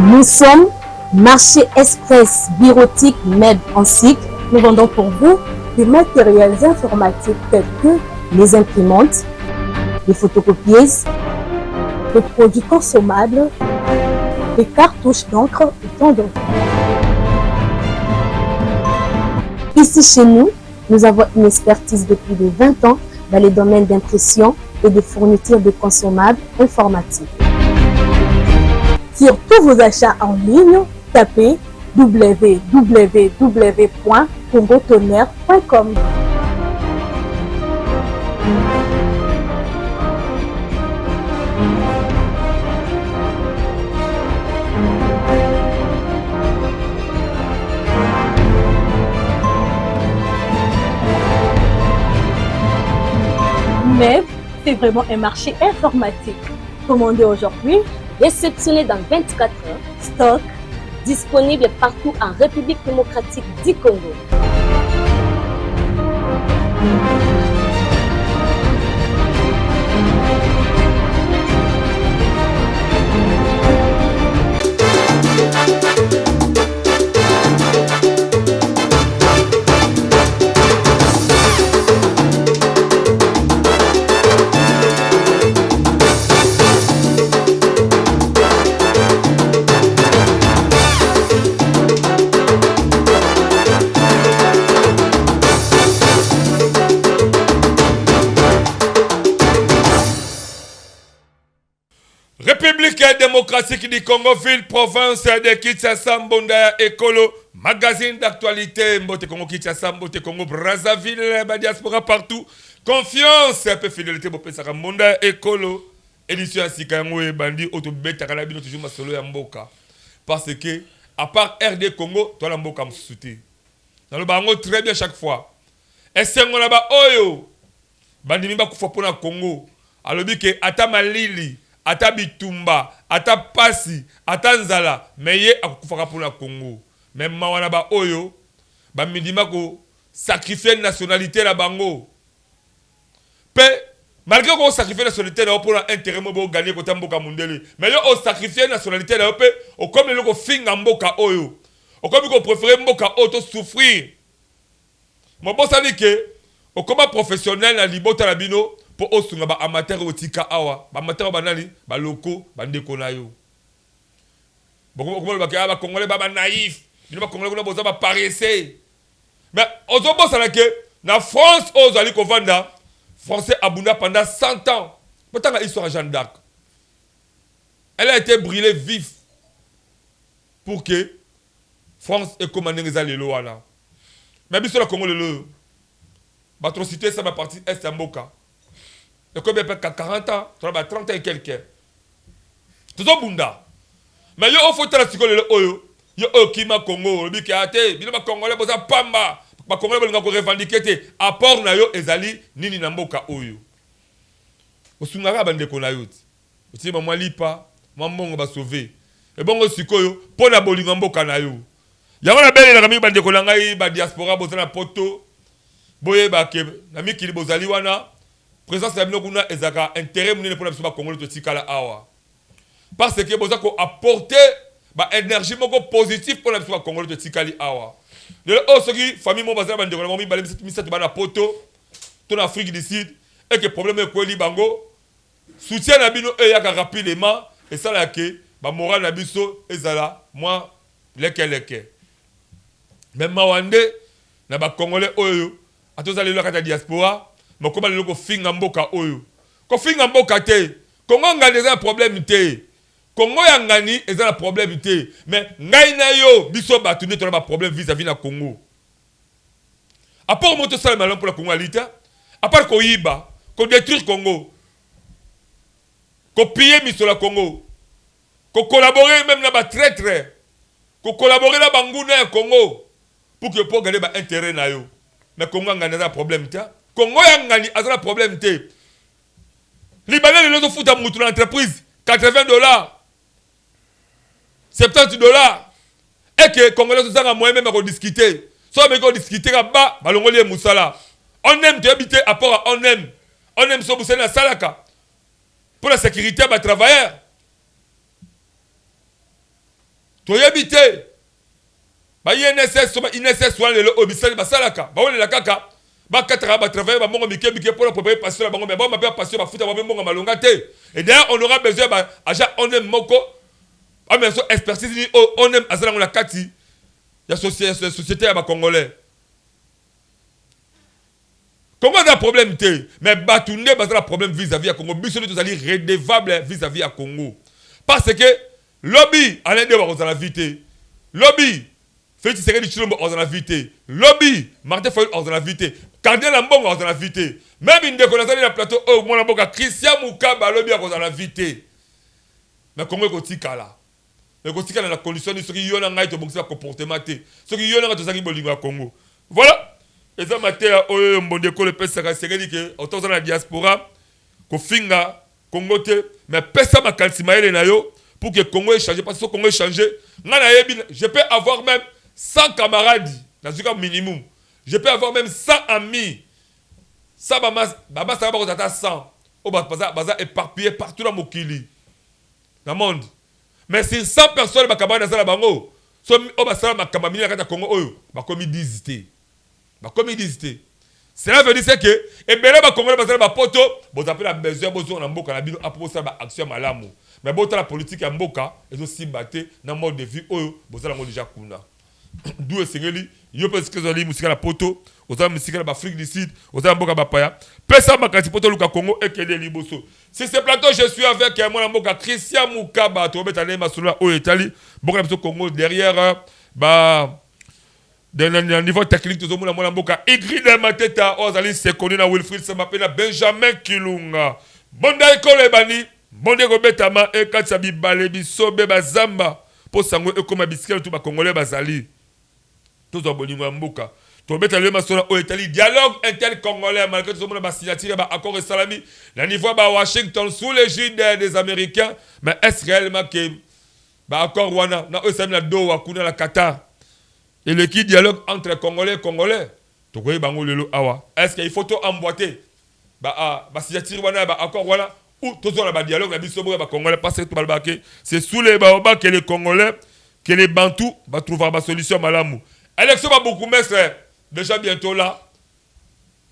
Nous sommes Marché Express Bureautique MEB en cycle. Nous vendons pour vous des matériels informatiques tels que les imprimantes, les photocopieuses, des produits consommables, des cartouches d'encre et tant d'autres. Ici chez nous, nous avons une expertise de plus de 20 ans dans les domaines d'impression et de fourniture de consommables informatiques. Sur tous vos achats en ligne, tapez www.congotonnerre.com. Mais c'est vraiment un marché informatique. Commandez aujourd'hui, réceptionné dans 24 heures, stock disponible partout en République démocratique du Congo. République démocratique du Congo, ville, province de Kinshasa, Mbonda, Ekolo, magazine d'actualité, Mbote Congo, Kinshasa, Mbote Congo, Brazzaville, diaspora partout. Confiance, un peu fidélité, Bopesaka, Mbonda, Ekolo, édition Sikango et Bandi, Autobeta, Kalabino, toujours ma solo et Mboka. Parce que, à part RD Congo, toi la Mboka me soutient. Dans le bango, très bien chaque fois. Et c'est mon là-bas, Oyo, Bandi Mimba Koufopona Congo, alobi que Ata Malili, ata bitumba, ata pasi, ata nzala, meye akufaka pour la Congo. Même mawana ba oyo, ba midima ko sacrifier nationalité la bango. Pe, malgré qu'on sacrifie nationalité là pour l'intérêt mo gagner côté mboka mundele. Mais yo on sacrifier nationalité là pe, o comme le ko finga mboka oyo. O comme ko préférer mboka auto souffrir. Mon boss a dit que o comme professionnel na libota la bino pour osunga ba amateur otika awa ba amateur banali ba loko ba ndeko na yo boko ba ka ba congolais ba naïf bino ba congolais kuna boza ba paresseux mais ozo bossa na ke na France ozali ko vanda français abunda pendant 100 ans pourtant la histoire de Jeanne d'Arc elle a été brûlée vive pour que France ait commandé les alliés là mais biso la Congo le atrocité ça va partir est mboka. Et comme il y a 40 ans, tu as 30 ans et quelques. Tout ça, bunda. Mais il y a un photo de le oyo. Il y a un Kima Congo, le Bikate, il y a un Congolais, il y a un Pamba. Les Congolais, ils ont revendiqué. Apport na yo ezali nini na mboka oyo. Osungara bande ko na yo. Oti mama lipa, mambongo ba sauver. Et bongo sikoyo, pona bolinga mboka na yo. Yango na bele na kami bande ko ngai ba diaspora bozana poto. Boye ba ke na mikili bozali wana. Présence de l'Amérique ezaka intérêt munene pour la personne congolaise de tikala awa parce que boza ko apporter ba énergie moko positive pour la personne congolaise de tikali awa de là osoki famille mo bazala bande ko mo balé misatu bana poto ton Afrique du Sud et que problème ko li bango soutien na bino e yaka rapidement et ça là que ba moral na biso ezala moi leke même mawande na ba congolais oyo atozali la kata diaspora. Mais comment le finga mboka oyo ko finga mboka te Congo ngani eza problème te Congo ya ngani eza problème te mais ngai na yo biso batu nde tona ba problème vis-à-vis na Congo à part moto sala malon pour la Congo alita à part ko yiba ko détruire Congo ko piller miso la Congo ko collaborer même na ba traître ko collaborer na banguna ya Congo pour garder ba intérêt na yo mais Congo ngani eza problème te Congo yangani a un problème té. Libanais les autres foutent à mouton l'entreprise $80, $70. Et que Congolais sont à moi même à discuter. Soit mais qu'on discuter là-bas, balongoli moussala. On aime te habiter à part on aime ce bousser na salaka. Pour la sécurité des travailleurs. toyebite ba INSS wana lelo obisali basalaka baolela kaka bakataka batravailler bamongo mike pour la préparer passion bango mais bon ma père passion bafuta ba mbongo malonga te. Et d'ailleurs on aura besoin ba agent on aime moko a mais so expertise ni on aime azala ngona kati ya société ya ba congolais. Congo a un problème te mais batunde bazala problème vis-à-vis à Congo biso nous allons redevable vis-à-vis à Congo parce que lobby allait de ba la vite lobby Félix Tshisekedi Tshilombo dans la vité. Lobby, Martin Fayulu dans la vité. Cardinal Ambongo dans la vité. Même une déconnaissance de la plateau, oh, mon amboka, Christian Moukaba, lobby dans la vité. Mais Congo est aussi là. Mais aussi dans la condition de ceux qui y ont un comportement. Ceux qui y ont un Congo. Voilà. Et ça, Matéa, oh, mon déco, le pèse, c'est que, autant dans la diaspora, qu'on finga, Congo te, mais pèse ma calcimaïle nayo, pour que Congo ait changé, parce que Congo ait changé. Je peux avoir même 100 camarades, dans ce cas minimum. Je peux avoir même 100 amis. Ça, ça va 100. On va éparpillé partout dans Mokili. Dans le monde. Mais si 100 personnes dans la bango, on va faire ma camamine dans le Congo, comme ils disent. Cela veut dire que, et bien là, les Congolais vont faire des poteaux, vous avez besoin de mboka na bino pour faire action malamu. Mais bon, la politique ya mboka, ils ont si batté dans le mode de vie, vous avez déjà kuna. D'où est-ce que yo peut que zali musika la poto, vous avez musika la Afrique du Sud, vous avez mboka bapaya. Pesa makati poto luka Congo et que des liboso. Si ce plateau je suis avec moi mboka Christian Moukaba, to mettre les masula au Italie, mboka biso Congo derrière dans le niveau technique tout le monde na mboka écrit dans ma tête ozali se connu na Wilfried ça m'appelle Benjamin Kilunga. Bonda ekole bani, bonde ko betama e katsa bibale bisobe bazamba pour sango e koma bisikela tout ba congolais bazali. Tous en bolingo mboka. To mettre le masona au Italie dialogue inter-congolais malgré tout le monde ba signature ba accord et salami. Le niveau ba Washington sous l'égide des Américains, mais est-ce réellement que ba accord wana na eux na do wa kuna la Qatar. Et le qui dialogue entre Congolais et Congolais. Tokoye bango lelo awa. Est-ce qu'il faut tout emboîter ba signature wana ba accord wana ou tout ça ba dialogue la biso ba Congolais parce que tout balbaké c'est sous les baobas que les Congolais que les Bantous va trouver ba solution malamu. Élection va beaucoup mettre déjà bientôt là.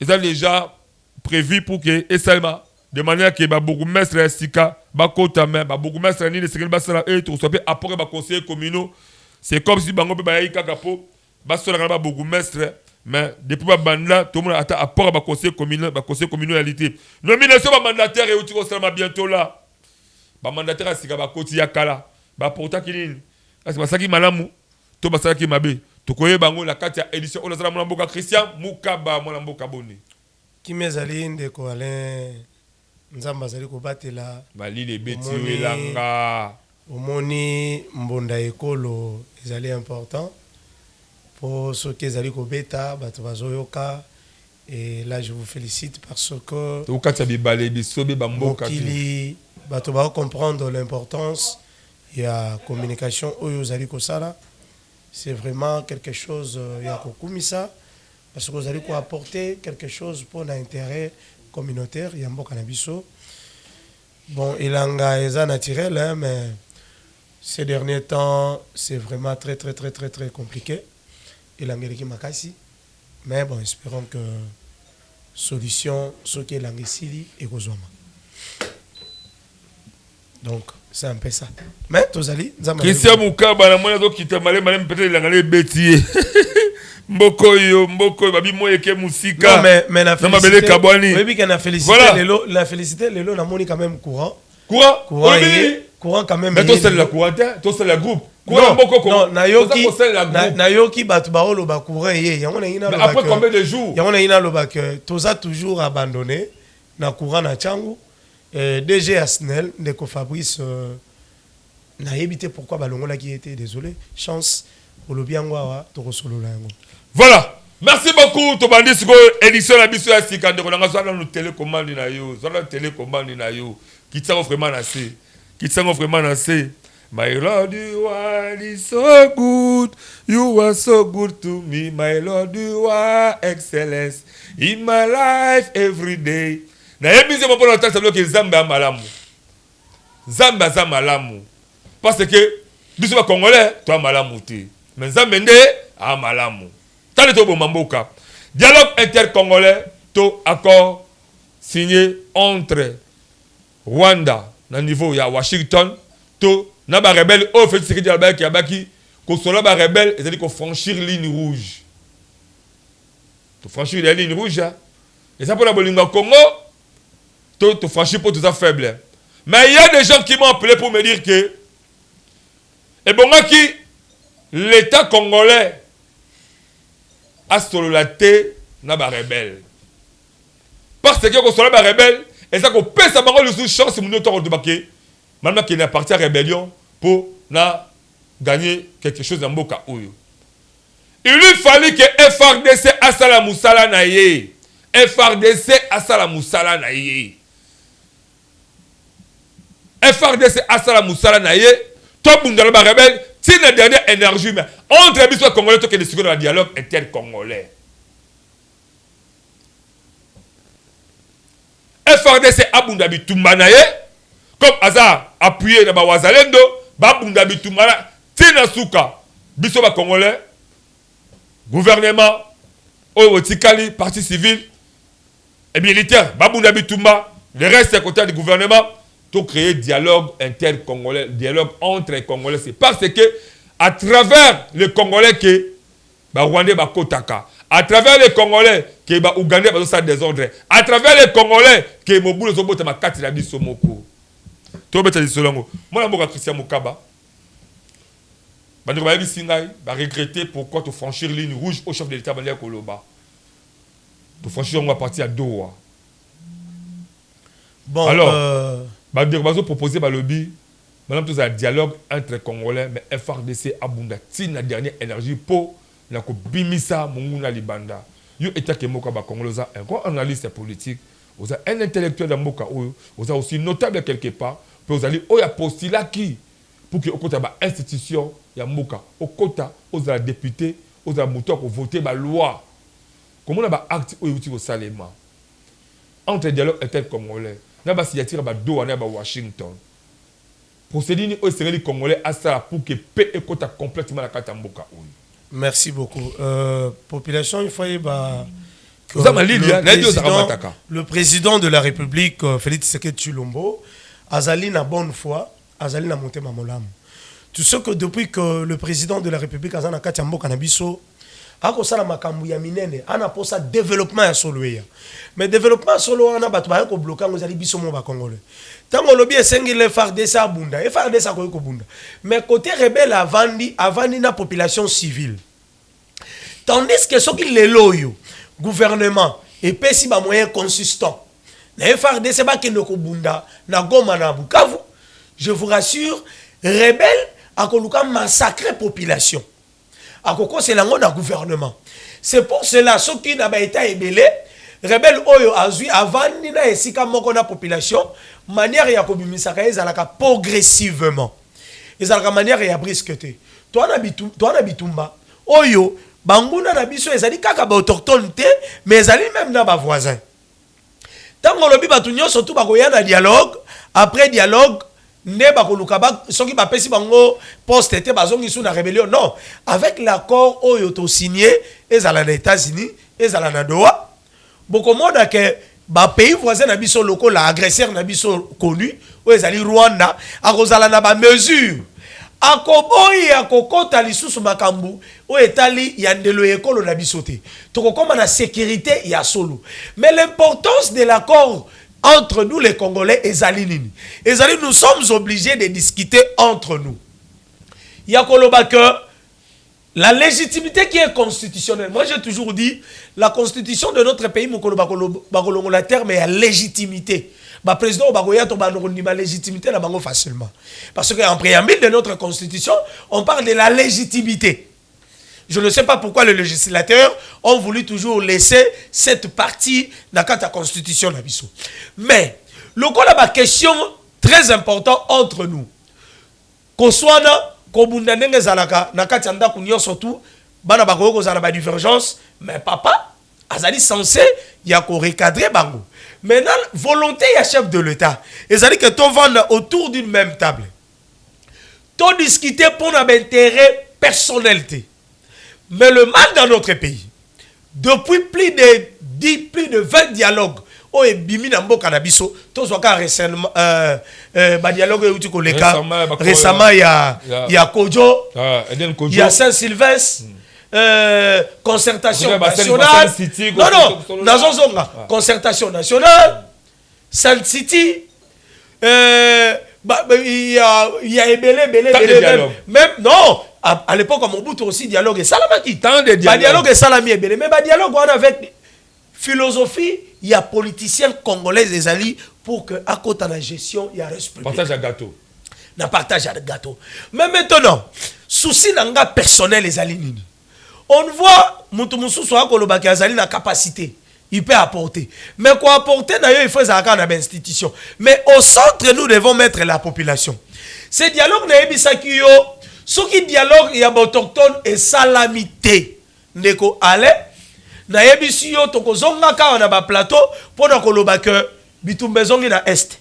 Ils ont déjà prévu pour que Esalma de manière que ba beaucoup mettre sika ba kota mais ba beaucoup mettre ni de ce que ba sala et tout soit apporter ba conseiller communaux. C'est comme si bango pe ba yi kakapo ba sola ba beaucoup mettre mais depuis ba banda tout le monde attend apport ba conseiller communalité. Nomination ba mandataire et outil Esalma bientôt là. Ba mandataire sika ba koti ya kala ba porta kinini. Parce que ba saki malamu to ba saki mabe. Tokoye bango la kati ya édition on a mboka Christian Moukaba mwana mboka boni kimezali ndeko Alain nzamba zali ko batela bali le beti welanga omoni mbonda ekolo ezali important pour ceux qui ezali ko beta bato bazoyoka et là je vous félicite parce que to kati ya bibale bisobe ba mboka kili bato ba comprendre l'importance ya communication oyo zali ko sala. C'est vraiment quelque chose, il y a ça parce que vous allez apporter quelque chose pour l'intérêt communautaire. Il y a un bon cannabiso. Bon, il est naturel, hein, mais ces derniers temps, c'est vraiment très compliqué. Il a qui makasi. Mais bon, espérons que solution, ce qui est l'angisili et Gozoma. Donc, c'est un peu ça. Mais Tozali, Christian Moukaba na mwana do kita malé peut-être il a ngale betier. Mboko babi moye ke musika. Non mais na félicité. Oui bi kana félicité voilà. La félicité lelo na moni quand même courant quand même. Mais toi c'est la courant, toi c'est la groupe. Courant mboko non na yoki batu ba olo ba courant yé. Yango na ina lo. Après combien de jours? Yango na ina lo ba que toza toujours abandonné na courant na Tchangu. DG Asnel, Ndeko Fabrice, n'a évité pourquoi Balongola qui était désolé. Chance pour le bien voir, voilà. Merci beaucoup. Tobandi siko édition la biso ya sika ndeko nanga zana no télécommande na yo, zana télécommande na yo. Kitsango vraiment na se. My Lord, you are so good. You are so good to me. My Lord, you are excellence in my life every day. Na yebize mo pona que Zamba malamu. Zamba za malamu. Parce que biso ba congolais toi malamu te mais nzambe a malamu tale to bomamboka dialogue intercongolais to accord signé entre Rwanda na niveau ya Washington to na ba rebelle au fait sécurité albaki abaki ko solo ba rebelle et c'est-à-dire ko franchir ligne rouge to franchir la ligne rouge et ça pour la bolinga Congo to franchir pour tout ça faible mais il y a des gens qui m'ont appelé pour me dire que et bon qui l'état congolais a sololaté na ba rebelle parce que ko solo ba rebelle et ça qu'on peut sa parole sous chance mon autre de baquet maintenant qu'il est parti à rébellion pour na gagner quelque chose dans Mboka Oyo. Il lui fallait que FRDC asala musala na ye. FRDC asala musala na ye. FRDC asala musala na ye. Top bundala ba rebelle, c'est la dernière énergie mais entre les bisous congolais qui discutent dans le dialogue intercongolais. FRDC abunda bitumba na ye comme hasard appuyé na ba wazalendo ba bunda bitumba na tina suka biso ba congolais gouvernement au tikali parti civil et militaire ba bunda bitumba le reste à côté du gouvernement tout créer dialogue intercongolais dialogue entre les congolais c'est parce que à travers les congolais que ba rwandais ba kotaka à travers les Congolais qui est Ougandais parce que ça désordre. À travers les Congolais qui est Mobulo Zobote ma kati la biso moko. To beta disolongo. Moi la Christian Mukaba. Ba ndiko ba bisingai ba regretter pourquoi tu franchir ligne rouge au chef de l'état Balia Koloba. Tu franchir on va partir à Doha. Bon alors ba ndiko ba proposer ba lobby madame tout ça dialogue entre Congolais mais FRDC abunda tina dernière énergie pour la bimisa munguna libanda yo état que moka ba congolais un grand analyste politique vous avez un intellectuel dans moka oyo vous avez aussi notable quelque part pour vous aller oya postulat qui pour que okota ba institution ya moka okota aux députés aux moutons pour voter ba loi comment on a ba acte oyo uti au salema entre dialogue intercongolais na ba signature ba Doha na ba Washington procédure au Sénégal congolais à ça pour que paix ekota complètement la carte moka oyo. Merci beaucoup. Population, il faut que le président de la République, Félix Tshisekedi Tshilombo, Azali na bonne foi, Azali na monté mamolam. Tu sais que depuis que le président de la République, Azana Katiambo Kanabiso, a kosala makambu ya minene, ana posa développement ya soloya. Mais développement solo ana batba ko bloquer ngozali biso mo ba congolais. Tango lobi esengi le FARDC abunda, FARDC ko bunda. Mais côté rebelle avandi na population civile. Tandis que ce qui les loyo gouvernement et pesi ba moyen consistant. Na FARDC ba ke ko bunda na Goma na Bukavu. Je vous rassure, rebelle akoluka massacrer population. Akoko c'est lango na gouvernement. C'est pour cela ceux qui n'a pas été ébélé, rebelle oyo azui avandi na esika moko na population, manière ya kobimisaka ezalaka progressivement. Ezalaka manière ya brisqueté. Toi na bitumba oyo banguna na biso ezali kaka ba autochtone te, mais ezali même na ba voisin. Tango lobi batu nyonso tout bakoya na dialogue, après dialogue ne bakoluka ba soki ba pesi bango poste te bazongi sous na rébellion non avec l'accord oyo to signé ezala na États-Unis ezala na Doha bokomoda ke ba pays voisin na biso loko la agresseur na biso connu o ezali Rwanda akozala na ba mesure akoboyi akokota lisusu makambu o etali ya ndelo ekolo na biso te tokokoma na sécurité ya solo mais l'importance de l'accord entre nous les Congolais et Zalinini. Et Zalinini, nous sommes obligés de discuter entre nous. Il y a que la légitimité qui est constitutionnelle. Moi, j'ai toujours dit, la constitution de notre pays, la terme est la légitimité. Le président la légitimité facilement. Parce qu'en préambule de notre constitution, on parle de la légitimité. Je ne sais pas pourquoi les législateurs ont voulu toujours laisser cette partie dans la constitution. Mais, le cas la question très importante entre nous. Qu'on soit surtout, divergence, mais papa, azali censé y a recadrer bango. Maintenant, volonté y a chef de l'État. Et ça dit que tout vend autour d'une même table. to discuter pour notre intérêt personnel. Mais le mal dans notre pays, depuis plus de 20 dialogues, oh et bimi na mboka na biso, to zoka récemment ba dialogue e uti koleka récemment il y a Kojo, il y a Saint-Sylvestre, concertation nationale. Non, nazozonga, concertation nationale, Saint City, il y a Ebele, même non. À l'époque, à Mobutu aussi, dialogue et salamaki. Tant de dialogue et salami ebele. Mais dialogue, on avec philosophie, il y a politiciens congolais des alliés pour que, à côté de la gestion, il y a respect. Partage à gâteau. Na partage à gâteau. Mais maintenant, souci n'anga personnel les alliés. On voit, Moutoumousou soit kolobaki azali na capacité. Il peut apporter. Mais quoi apporter, d'ailleurs, il faut ça dans l'institution. Mais au centre, nous devons mettre la population. Ce dialogue n'a pas eu ce qui dialogue, il y a autochtone et salamité. Ndeko ale, na yebisi yo toko zonga ka na ba plateau pour na koloba que bitumbe zongi na est.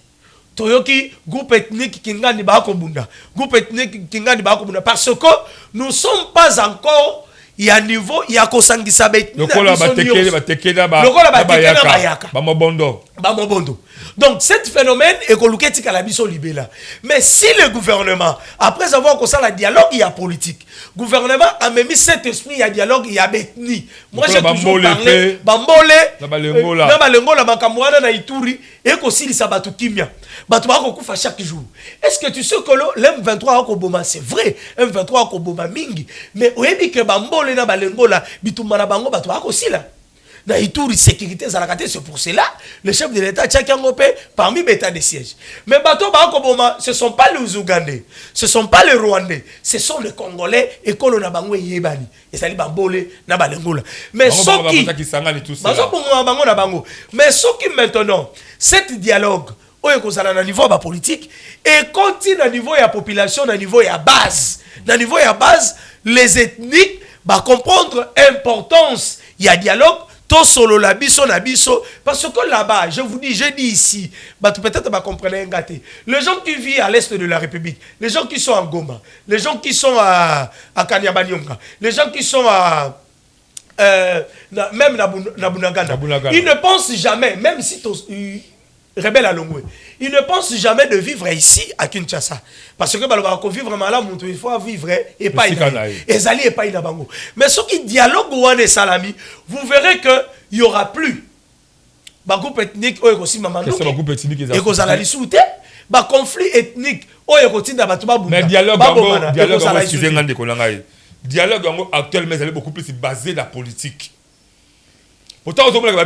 Toyoki groupe ethnique kingani ba ko bunda. Groupe ethnique kingani ba ko bunda parce que nous ne sommes pas encore il y a niveau il y a kosangisa bet. Lokola batekela bayaka. Bamobondo. Donc, cet phénomène est que la biso libéla. Mais si le gouvernement, après avoir commencé le dialogue, il y a politique. Le gouvernement a mis cet esprit, il y a dialogue, il y a ethnie. Moi, j'ai toujours parlé, Bambole, Nabalengola, Makamouana, Naituri, et aussi les Sabatou Kimia. Batouba Kokufa chaque jour. Est-ce que tu sais que l'M23 à Koboma, c'est vrai, M23 à Koboma Mingi, mais où est-ce que Bambole, Nabalengola, Bitoumana Bango, Batouba aussi là? Sécurité, c'est pour cela le chef de l'État Tchakangopé parmi les états de siège. Mais bateau Bakoboma, ce ne sont pas les Ougandais, ce ne sont pas les Rwandais, ce sont les Congolais et Kolo Nabangwe Yebani. Et ça dit Bambole, Nabalengola. Mais ceux qui. Mais ceux qui maintenant, cet dialogue, au niveau de la politique, et continue au niveau de la population, au niveau de la base. Au niveau de la base, les ethniques vont comprendre l'importance. Il y a dialogue. Tout solo la biso na biso parce que là-bas je vous dis je dis ici peut-être pas comprendre un gâté les gens qui vivent à l'est de la République les gens qui sont à Goma les gens qui sont à Kanyabanyonga les gens qui sont à même na Bunagana ils ne pensent jamais même si rebelle à Longwe ils ne pensent jamais de vivre ici à Kinshasa parce que bah vivre malade il faut vivre et pas Ezali et pas Inabango mais ceux qui dialoguent ou salami vous verrez que il y aura plus bah groupe ethnique ou aussi maman et que la lisouté bah conflit ethnique ou écoute mais dialogue actuellement est beaucoup plus basé la politique pourtant on a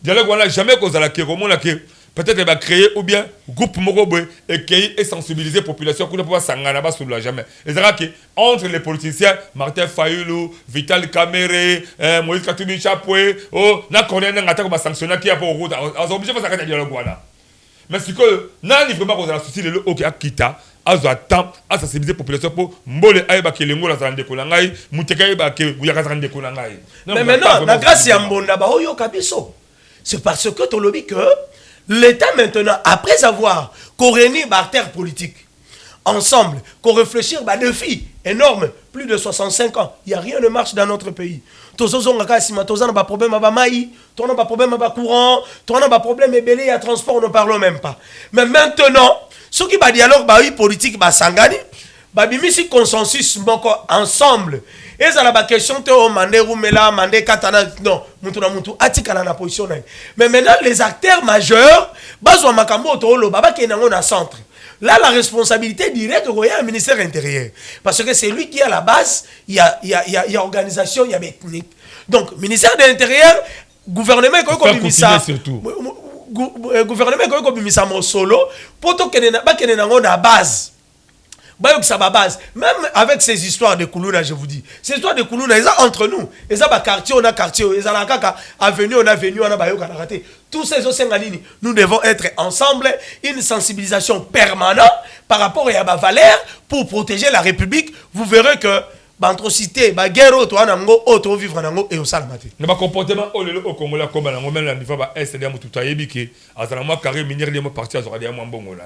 dialogue on n'a jamais causé la peut-être va créer ou bien groupe mokoboy et sensibiliser la population pour ne pas s'engager sur la jamais. Et c'est que entre les politiciens Martin Fayulu, Vital Kamere, Moïse Katumbi Chapwe, na connaît un attaque va sanctionner qui a pour route. On obligé de faire un dialogue là. Mais c'est que n'a ni vraiment cause la souci le OK akita azo temps à sensibiliser la population pour mbole aiba ke lengo la zande kolangai muteka aiba ke buyaka zande kolangai. Mais maintenant la grâce ya mbonda ba oyo kabiso. C'est parce que tu lobby que l'État maintenant, après avoir réuni des acteurs politiques, ensemble, qu'on réfléchir à des défis énormes, plus de 65 ans, il n'y a rien de marche dans notre pays. Tous les gens qui ont des problèmes avec maï, tous les problèmes avec courant, tous les problèmes avec les transports, on ne parle même pas. Mais maintenant, ceux qui ont dialogue politique, sangani, bimisi consensus ensemble. Et ça la question te mandé Roumela, mandé Katana, non, mutu atikala na position. Mais maintenant les acteurs majeurs, bazwa makambo tolo baba qui est dans le centre. Là la responsabilité directe au ministère intérieur parce que c'est lui qui est à la base, il y a organisation, il y a technique. Donc ministère de l'intérieur, gouvernement comme bimisa gouvernement comme bimisa mo solo poto kenena ba kenena na base. Base. Même avec ces histoires de Koulouna, je vous dis, ces histoires de Koulouna, ils sont entre nous. Ils ont un quartier, on a quartier, ils ont un avenue, on a avenue, on a raté. Tous ces autres nous devons être ensemble, une sensibilisation permanente par rapport à la valeur pour protéger la République. Vous verrez que l'atrocité, la guerre, auto vivre et au salamate. Le comportement au Congo, comme à la moment où on va essayer de tout à carré minière de partir à Zoradia Mambongo.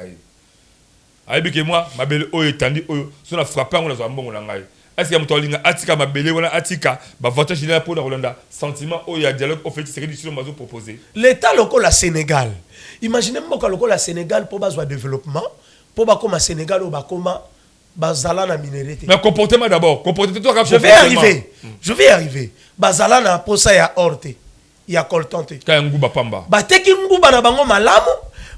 Aïe que moi, ma belle o étendue, son a frappé on a un bon langue. Est-ce qu'il y a mon tolinga atika ma belle wala atika, ba vote général pour la Rolanda, sentiment o ya dialogue au fait c'est que du mazo proposé. L'état local la Sénégal. Imaginez-moi que local la Sénégal pour besoin développement, pour ba comme Sénégal ou ba comme bazala na minéralité. Mais comportement d'abord, comportement. Je vais y arriver. Bazala na posa ya orte. Ya koltante. Ka nguba pamba. Ba teki nguba na bango malamu,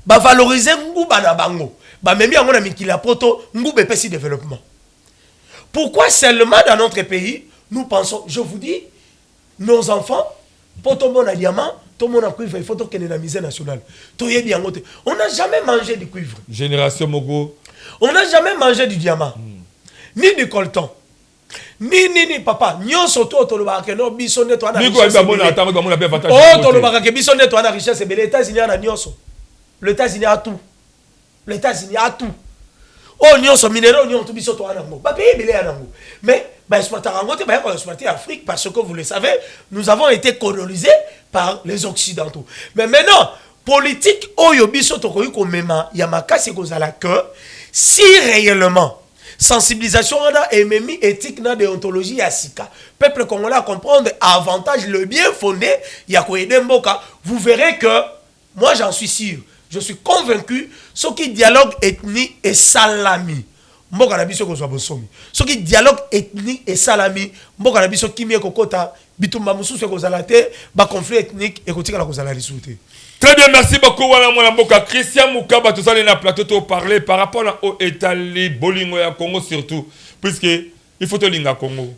ba valoriser nguba na bango. Ba memi yango na mikila poto nguba pesi développement. Pourquoi seulement dans notre pays, nous pensons, je vous dis, nos enfants, pour tout le monde à diamant, tout le monde a cuivre, il faut qu'il y ait la misère nationale. On n'a jamais mangé du cuivre. Génération Mogo. On n'a jamais mangé du diamant. Ni du coltan. Ni papa. Nyon soto tolobaka no bisonne to ana. Ni ko ba mona ta ba mona be avantage. Oh tolobaka ke bisonne to ana richesse be les États-Unis na nyonso. Les États-Unis a tout. Les États-Unis a tout. Oh, nous sommes minéraux, nous sommes tous en Ango. Mais, exploiter l'Afrique parce que vous le savez, nous avons été colonisés par les Occidentaux. Mais maintenant, politique, si réellement, sensibilisation, éthique, déontologie, peuple congolais à comprendre avantage, le bien fondé, vous verrez que, moi j'en suis sûr, je suis convaincu, ce qui dialogue ethnique et salami. Ce qui dialogue ethnique et salami, conflit ethnique et très bien, merci beaucoup. Christian Moukaba, tout ça, on a plateau pour parler par rapport au Italie, Bolingo et Congo surtout, puisque il faut te linga Congo.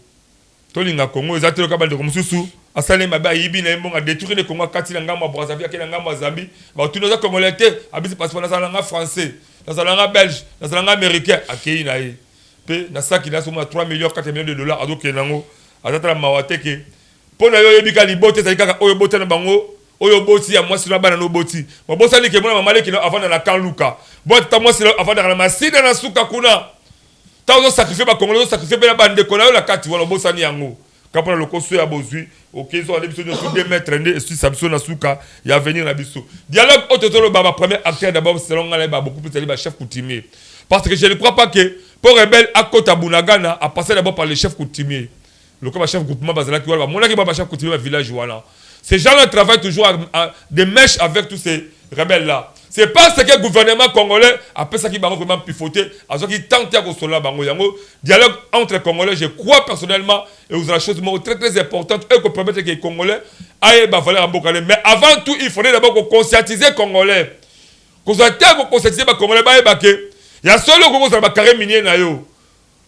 Tolinga Congo, ils ont été le cabal de Komsusu. Asale maba yibi na mbonga détruire le Congo kati na ngamba Brazzaville akela ngamba Zambie ba tout nos congolais abisi passeport na salanga français na salanga belge na salanga américain akei na ye pe na saki na soma 3 millions 4 millions de dollars adoke nango azatala mawate ke pona yo yebika libote za kaka oyo bote na bango oyo boti ya mwasi na bana no boti mo bosali ke mona mamale ki avant na kanluka boti ta mwasi avant na masida na suka kuna ta ozo sacrifier ba congolais sacrifier ba bande ko na yo la kati wala bosani yango kapona lokoso ya bozui OK zo aller biso de 2 mètres et sur Samson na suka ya venir na biso dialogue autotolo baba premier acteur d'abord selon ngala ba beaucoup plus ba chef coutumier parce que je ne crois pas que pour rebelle à Kota Bunagana a passé d'abord par le chef coutumier le comme chef groupement bazala ki wala monaki ba chef coutumier ba village wana ces gens là travaillent toujours à des mèches avec tous ces rebelles là. C'est pas ce que le gouvernement congolais après ça qui va vraiment pivoter, à ce qui tente à construire bango yango dialogue entre Congolais. Je crois personnellement et vous la chose très très importante et que permettre que les Congolais aillent valeur à Bokale. Mais avant tout, il faudrait d'abord conscientiser les Congolais. Conscientiser les Congolais, il y a seulement Congo ça va carré minier na yo.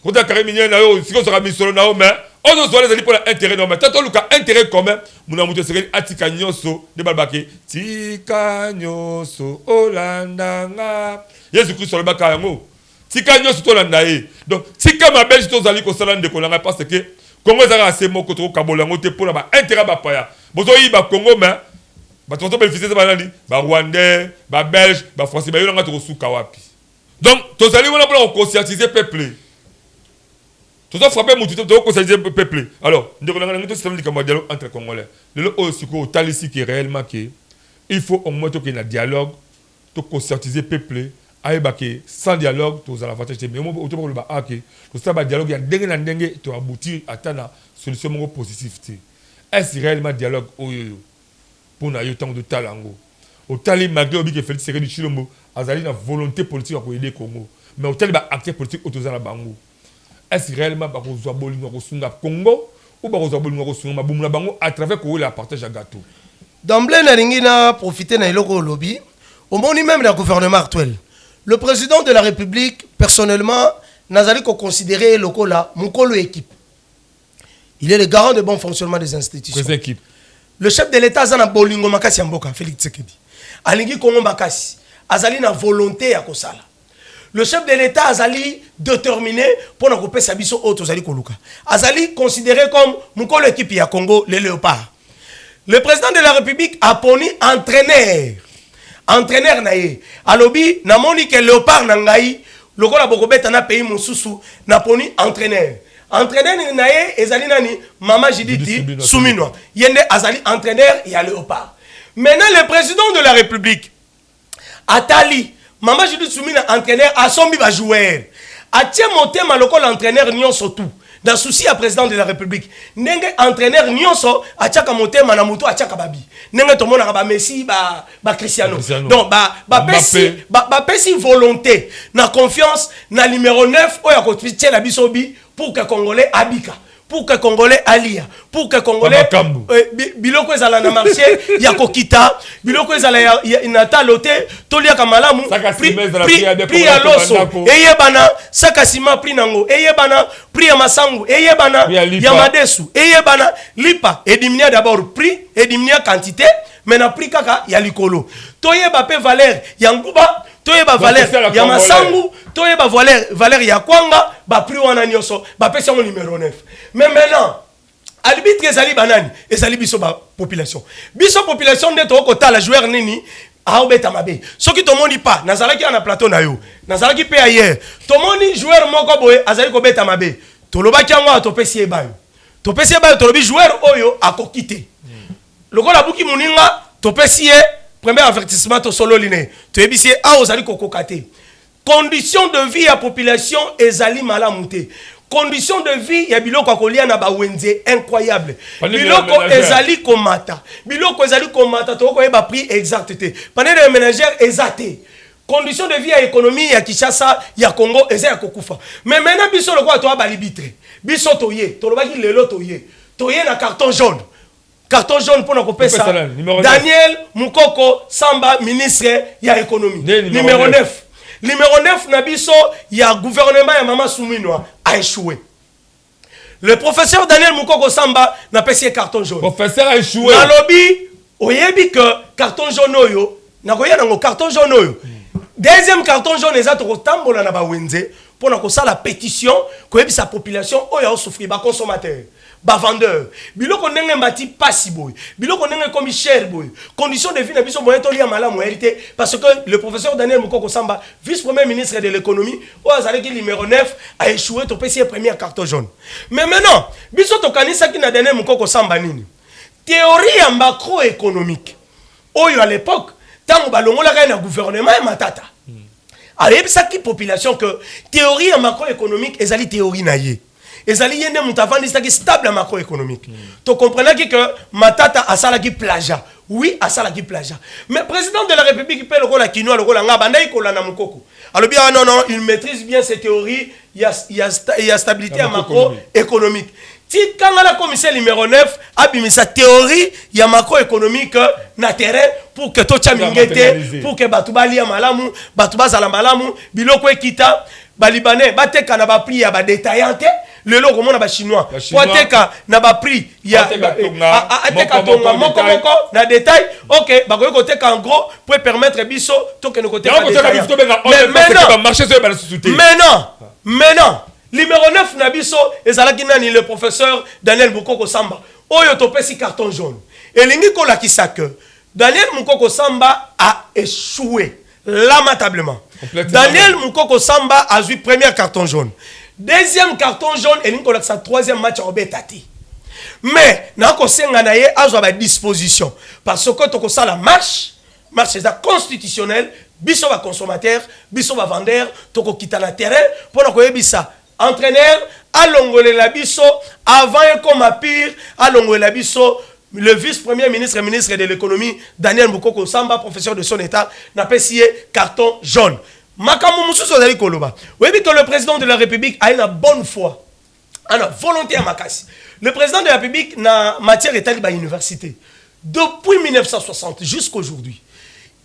Quand on carré minier na yo, si on sera mis sur na yo, mais on doit les aller pour l'intérêt non mais tant on a intérêt quand même, mon amour de serait atika nyoso de balbake tika nyoso olandanga Jésus Christ sur le baka yango tika nyoso to landaye donc tika ma belge to zali ko sala ndeko langa parce que Congo za assez moko to kabolango te pour ba intérêt ba paya bozo yi ba Congo mais ba to bénéficier ba nani ba Rwandais ba belge ba français ba yo nga to suka wapi donc to zali wona pour conscientiser peuple. Tout ça frappé mon tuteur de conseiller peuple. Alors, nous avons un système de dialogue entre les Congolais. Le aussi que Talissi qui est réellement qui il faut au moins qu'il y ait un dialogue, to conscientiser peuple. Aïe sans dialogue, tu as l'avantage de mais au tout le bas ok. Tout ça dialogue il y a dengue to aboutir à une solution positive. Est-ce réellement dialogue pour na yo tant de talango. Au tali malgré obi que Félix Tshisekedi Tshilombo azali na volonté politique pour aider Congo. Mais au tali ba acteur politique autour la bango. Est-ce réellement que vous avez besoin Congo ou vous avez besoin à travers le partage à gâteau? D'emblée, nous avons profité de lobby. Au moment même du gouvernement actuel, le président de la République, personnellement, n'a pas considéré mon équipe. Il est le garant de bon fonctionnement des institutions. Le chef de l'État, Zana Bolingo Makasi Amboka, Félix Tshisekedi. Alingi Kongo Makasi, Azali na volonté à Kosala. Le chef de l'État Azali déterminé pour nous couper sa biso auto Azali Koluka. Azali considéré comme mon équipe ya Congo les léopards. Le président de la République a poni entraîneur. Entraîneur naé. Alobi na moni que léopard nangai lokola bokobeta na pays mosusu na poni entraîneur. Entraîneur naé ezali nani Mama Jiditi Souminwa. Yende Azali entraîneur ya léopard. Maintenant le président de la République Atali Mama Judith Soumina entraîneur a sombi ba joueur. A tient monté maloko l'entraîneur nyonso tout. Dans souci à président de la République. Nenge entraîneur nyonso a tchaka monté manamuto a tchaka babi. Nenge to mona ba Messi ba Cristiano. Donc ba pesi volonté na confiance na numéro 9 oya ko tchela bisobi pour que Congolais abika. Pour que Congolais alia, pour que Congolais biloko ezala na marché ya kokita, biloko ezala ya natalote tolia kamalamu pri ya loso eyebana sakasima pri nango eyebana pri ya masangu eyebana ya madesu eyebana lipa ediminia d'abord prix ediminia quantité mais na prix kaka ya likolo toyeba pe valeur ya nguba toyeba valeur ya masangu toyeba valeur ya kwanga ba prix wana nyoso ba pesa mon numéro 9. Mais maintenant arbitre ezali banani ezali biso ba population nde to kota la joueur nini a obeta mabe soki to moni pas nazalaki na plateau na yo nazalaki pe ailleurs to moni joueur moko boye azali ko beta mabe to lobaki yango to pesi ebayo to lobi joueur oyo akokite lokola buki muninga to pesi premier avertissement to solo line to ebisi a ozali kokokate condition de vie à population ezali malamuté. Condition de vie ya biloko kolia na ba wenze incroyable. Biloko ezali komata. Biloko ezali komata to ko yeba prix exacté. Pendant les ménagères ezaté. Condition de vie à économie ya Kinshasa ya Congo ezali kokufa. Mais maintenant biso lokwa to ba libitre. Biso toye, to lobaki lelo toye. Toye na carton jaune. Carton jaune pour nous ça. Daniel Mukoko Samba ministre ya économie. Numéro 9. Numéro 9 nabiso ya gouvernement ya Mama Souminoa a échoué. Le professeur Daniel Mukoko Samba n'a pas essayé carton jaune. Professeur a échoué. Dans lobby, oyebi que carton jaune oyo, na koya nango carton jaune oyo. Deuxième carton jaune ezatu ko tambola na ba wenze pour na ko sala pétition ko yebi sa population oyo souffrir ba consommateur. Ba vendeur biloko ndenge mbati pasi boy biloko ndenge comme cher boy condition de vie na biso moyen to lia malamu hérité parce que le professeur Daniel Mukoko Samba vice-premier ministre de l'économie o azali ki numéro 9 a échoué to pesi premier carton jaune. Mais maintenant biso to kanisa ki na Daniel Mukoko Samba nini théorie en macroéconomique oyo à l'époque tango balongola ka na gouvernement et matata avec ça qui population que théorie en macroéconomique ezali théorie na ye ezali yende mutavandi staki stable macroéconomique. Tu comprends que matata asala ki plagia. Oui, asala ki plagia. Mais président de la République peut le rôle à Kinoa le rôle à Ngabanda ikola na mukoko. Alors bien non, il maîtrise bien ces théories, il y a stabilité en macroéconomique. Si quand la commissaire numéro 9 a mis sa théorie, il y a macroéconomique na terrain pour que tout chamingete, pour que batuba lia malamu, batuba zala malamu, biloko ekita, balibanais, bateka na ba prix ya ba détaillante, le logo mona ba chinois, bateka na ba prix ya ateka tonga moko na détail, OK, ba ko teka en gros pour permettre biso to que no côté maintenant numéro 9 nabiso ezalaki nani le professeur Daniel Mukoko Samba oyo topesi carton jaune elingi ko lakisa que Daniel Mukoko Samba a échoué lamentablement. Daniel Mukoko Samba a eu premier carton jaune, deuxième carton jaune elingi ko lakisa troisième match obetati. Mais na ko senga na ye azwa ba disposition parce que to ko sala marche c'est constitutionnel biso ba consommateur biso ba vendeur to ko kita na terrain pour na ko yebisa entraîneur alongole la biso avant comme à pire alongole la biso le vice-premier ministre de l'économie Daniel Mukoko Samba professeur de son état n'a pas signé carton jaune. Makamu mususu zali koloba. Oui que le président de la République a une bonne foi. A une volonté à makasi. Le président de la République na matière étali ba université. Depuis 1960 jusqu'aujourd'hui,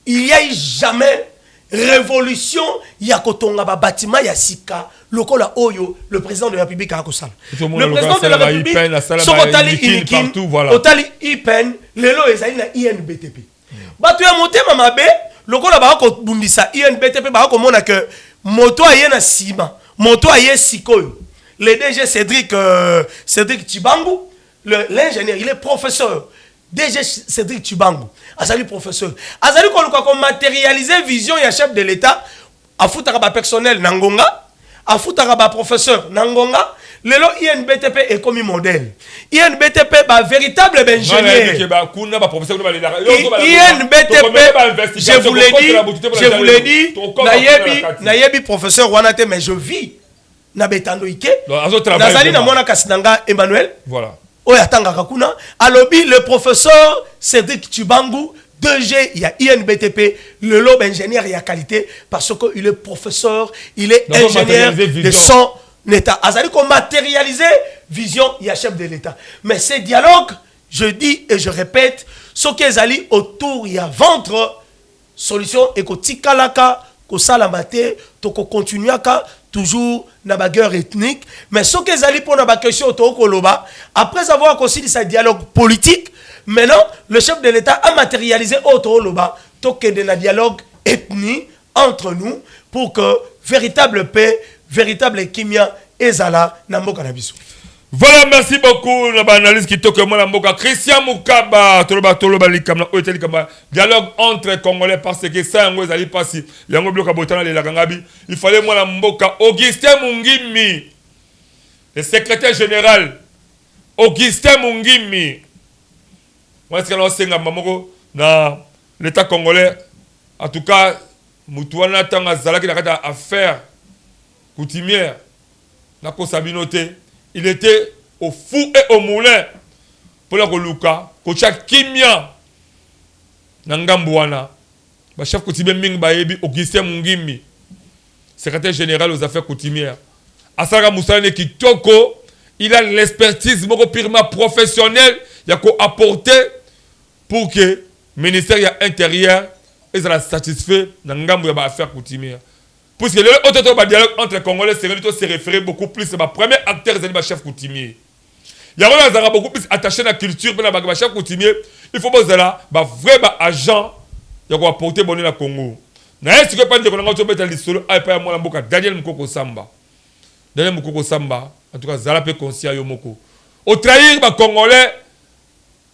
il y a eu jamais révolution ya kotonga ba bâtiment ya sika lokola oyo le président de la République a kosala. Le président de la République sokotali inikin otali ipen lelo ezali na INBTP. Batu ya motema mabe lokola ba ko bundisa INBTP ba ko mona que moto aye na sima moto aye sikoyo. Le DG Cédric Chibangu l'ingénieur il est professeur. DG Cédric Chibangu azali professeur azali ko matérialiser vision ya chef de l'état afutaka ba personnel nangonga afutaka ba professeur nangonga Lelo INBTP est comme un modèle. INBTP ba véritable ingénieur. INBTP, je vous l'ai dit, nayebi professeur Wanate, mais je vis na betando ike. Nazali na mona kasinanga Emmanuel. Voilà. Oyatanga kakuna. Alobi le professeur Cédric Tubangu 2G, il y a INBTP, le lobe ingénieur, il y a qualité, parce qu'il est professeur, il est ingénieur de son État. Azali qu'on matérialiser vision, il y a chef de l'État. Mais ces dialogues, je dis et je répète, ce qu'ils allaient autour, il y a ventre, solution, et que tikalaka, que salamate, toko continuaka, toujours na bagarre ethnique. Mais ce qu'ils allaient pour la question autour koloba, après avoir considéré ce dialogue politique, maintenant, le chef de l'État a matérialisé autour loba, toke de la dialogue ethnique entre nous, pour que véritable paix, véritable kimia, ezala, nambo cannabis. Voilà, merci beaucoup. L'analyse qui toque moi la Christian Moukaba, toloba likama, dialogue entre Congolais parce que ça on allait passer. Yango bloka botana le lakangabi. Il fallait moi la mboka Augustin Mungimi, le secrétaire général Augustin Mungimi. Moi est-ce que l'on sait mamoko na l'État congolais. En tout cas, Moutouana tanga zalaki na kata affaire coutumière na ko sabinoté. Il était au fou et au moulin pour la Luka, Kocha Kimia, Nangambouana, chef coutumier Ming Bayebi, Augustin Mungimi, secrétaire général aux affaires coutumières. Asara Moussane Kitoko, il a l'expertise purement professionnelle, il a apporté pour que le ministère intérieur soit satisfait dans les affaires coutumières. Puisque le dialogue entre les Congolais se référer beaucoup plus à ma premier acteur, c'est le chef coutumier. Il y a beaucoup plus attaché à la culture, mais le chef coutumier, il faut que là, vrai agent, il faut apporter bonne la Congo. N'est-ce que pas de Congo, tu peux mettre solo, après moi, Daniel Mukoko Samba. Daniel Mukoko Samba, en tout cas, Zala peut conscient Yomoko. Au trahir, les Congolais,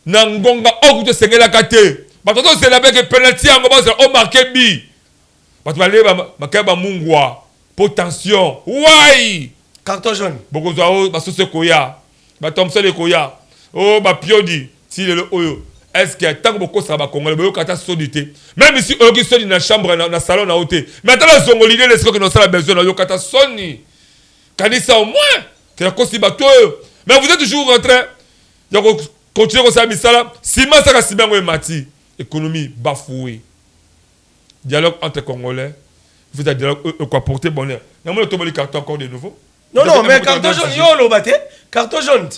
Nangonga, oh, tu sais la kate. Parce que c'est la bête qui penalty, on marqué bi. Parce que les mungwa, potentiel, ouais. Carton jaune. Beaucoup de choses, koya, Thompson et koya, oh, piodi, si le oyo. Est-ce que tant que beaucoup ça va congolais, beaucoup kata sonité. Même ici, Augustin dans la chambre, dans le salon, dans l'hôtel. Mais attends, les Congolais, les gens qui n'ont pas besoin, ils ont kata soni. Kanisa au moins, que la cause bateau. Mais vous êtes toujours en train de continuer comme ça, misala. Si ma ça si bien mati, économie bafouée. Dialogue entre Congolais, vous avez dialogue quoi porter bonheur. Nous avons tomber les cartons encore de nouveau. Non, non, mais carton jaune, yo lo bate, carton jaune.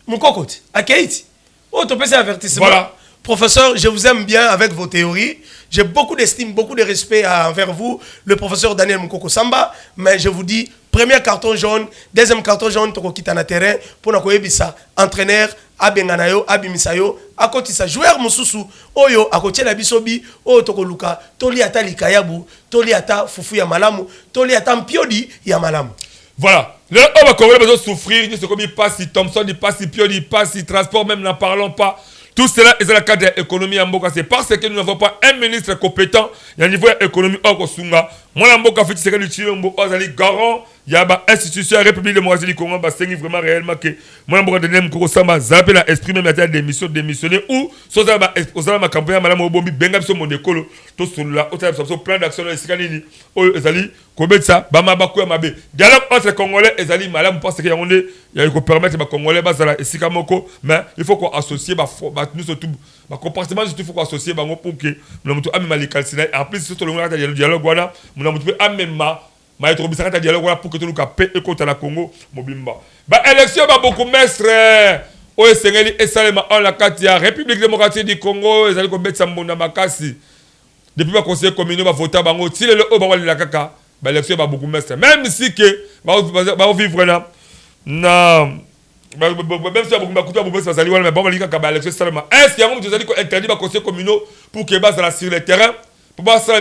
Mon cocotte, à Keiti. Oh, tu peux faire avertissement. Voilà. Professeur, je vous aime bien avec vos théories. J'ai beaucoup d'estime, beaucoup de respect envers vous, le professeur Daniel Mukoko Samba. Mais je vous dis, premier carton jaune, deuxième carton jaune, tu quittes un terrain pour nous ça. Entraîneur, abenganayo, abimisayo, akotisa joueur mususu, oyo akotie la bisobi, o toko luka, toli ata likayabu, toli ata fufu ya malamu, toli ata mpiodi ya malamu. Voilà. Le homme congolais besoin de souffrir, c'est comme il passe, il Thompson, il passe, il piodi, il passe, il transport, même n'en parlons pas. Tout cela est dans le cadre de l'économie en Mboka. C'est parce que nous n'avons pas un ministre compétent. Il y a un niveau d'économie hors Kosunga. Moi, en Mboka, c'est que le Chilombo, garant, il y a une institution, la République démocratique du Congo, c'est vraiment réellement que moi, en Mboka, de Nemkoko Samba, Zapé l'a exprimé, mais il y a des missions démissionnées ou, sans ça, ma campagne, madame Obombi, Benga, sur mon école, tout sur la haute plan d'action, les Sikanini, Ezali, Kobetsa, Bama Bakou, Mabe. Dialogue entre les Congolais, Ezali, madame, parce qu'il y a une permettre les Congolais, Bazala et Sikamoko, mais il faut qu'on associe, nous surtout, le comportement, il faut qu'on associe, pour que nous avons amené les calcinés. En plus, surtout le dialogue, nous avons amené ma être obligé de dialogue pour que tout le monde paie et contre la Congo, Mobimba. Élection, beaucoup mestre, au Sengeli et Salema en la Katia, République démocratique du Congo, ils allaient commettre Sambona Makasi. Depuis le conseil communal, va voter, va voter, le haut, va la Kaka, l'élection, va beaucoup mestre. Même si que, va vivre là, non. Même si beaucoup de choses, mais bon, l'élection, Salema. Est-ce qu'il y a un moment où vous avez interdit le conseil communal pour qu'il base sur le terrain, pour voir ça,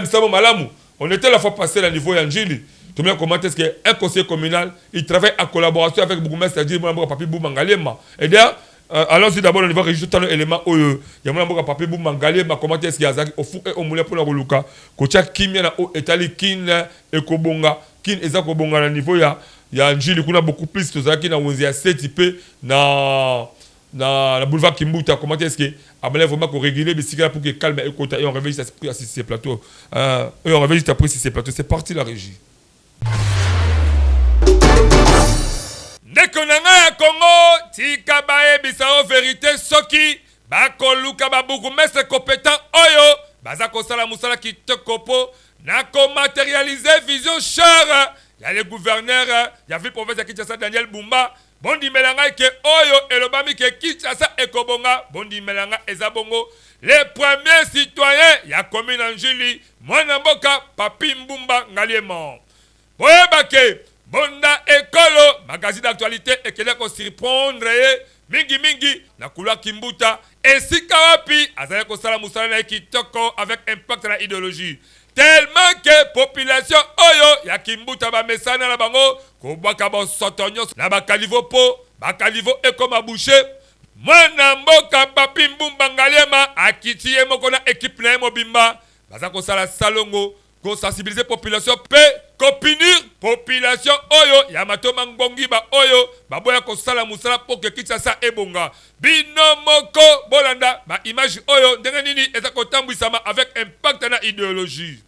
on était la fois passé à niveau Yanjili. Tout le monde comment est-ce qu'un conseil communal, il travaille en collaboration avec beaucoup de c'est-à-dire mon papi Boumangalema. Et d'ailleurs, allons-y d'abord au niveau registre tant d'éléments où il y a mon papi Boumangalema, comment est-ce qu'il y a au fou et au moulin pour la Roluka, Kocha Kimia na Etali Kin et Kobonga, Kin et Zakobonga na niveau ya ya njili kuna beaucoup plus tozalaki na wenze ya 7 pe na boulevard Kimbuta. Comment est-ce que Abalé vraiment qu'on réguler bisika pour que calme et kota et on réveille juste après ces plateaux et on réveille juste après ces plateaux. C'est parti la régie. Ndeko nanga ya Congo tika bae bisao vérité soki bakoluka babourgmestre compétent oyo baza kosala musala kitoko po na ko matérialiser vision chère ya le gouverneur ya ville province ya Kinshasa Daniel Bumba bondi melanga ke oyo elobami ke Kinshasa ekobonga bondi melanga ezabongo les premiers citoyens ya commune Anjili mwana mboka Papi Mbumba Ngaliema boyebake bonda ekolo magazine d'actualité ekele ko surprendre mingi na couloir Kimbuta esika wapi azali kosala musala na kitoko avec impact na idéologie tellement que population oyo ya Kimbuta ba mesana na bango ko bwaka ba sotonyo na ba kalivo po ba kalivo ekoma boucher mwana mboka Papi Mbumba Ngaliema akitie moko na équipe na mobimba baza kosala salongo ko sensibiliser population pe ko punir population oyo ya matoma ngongi ba oyo baboya ko sala musala pour que Kinshasa ebonga bino moko bolanda ba image oyo ndenge nini eza ko tambwisama avec impact na idéologie.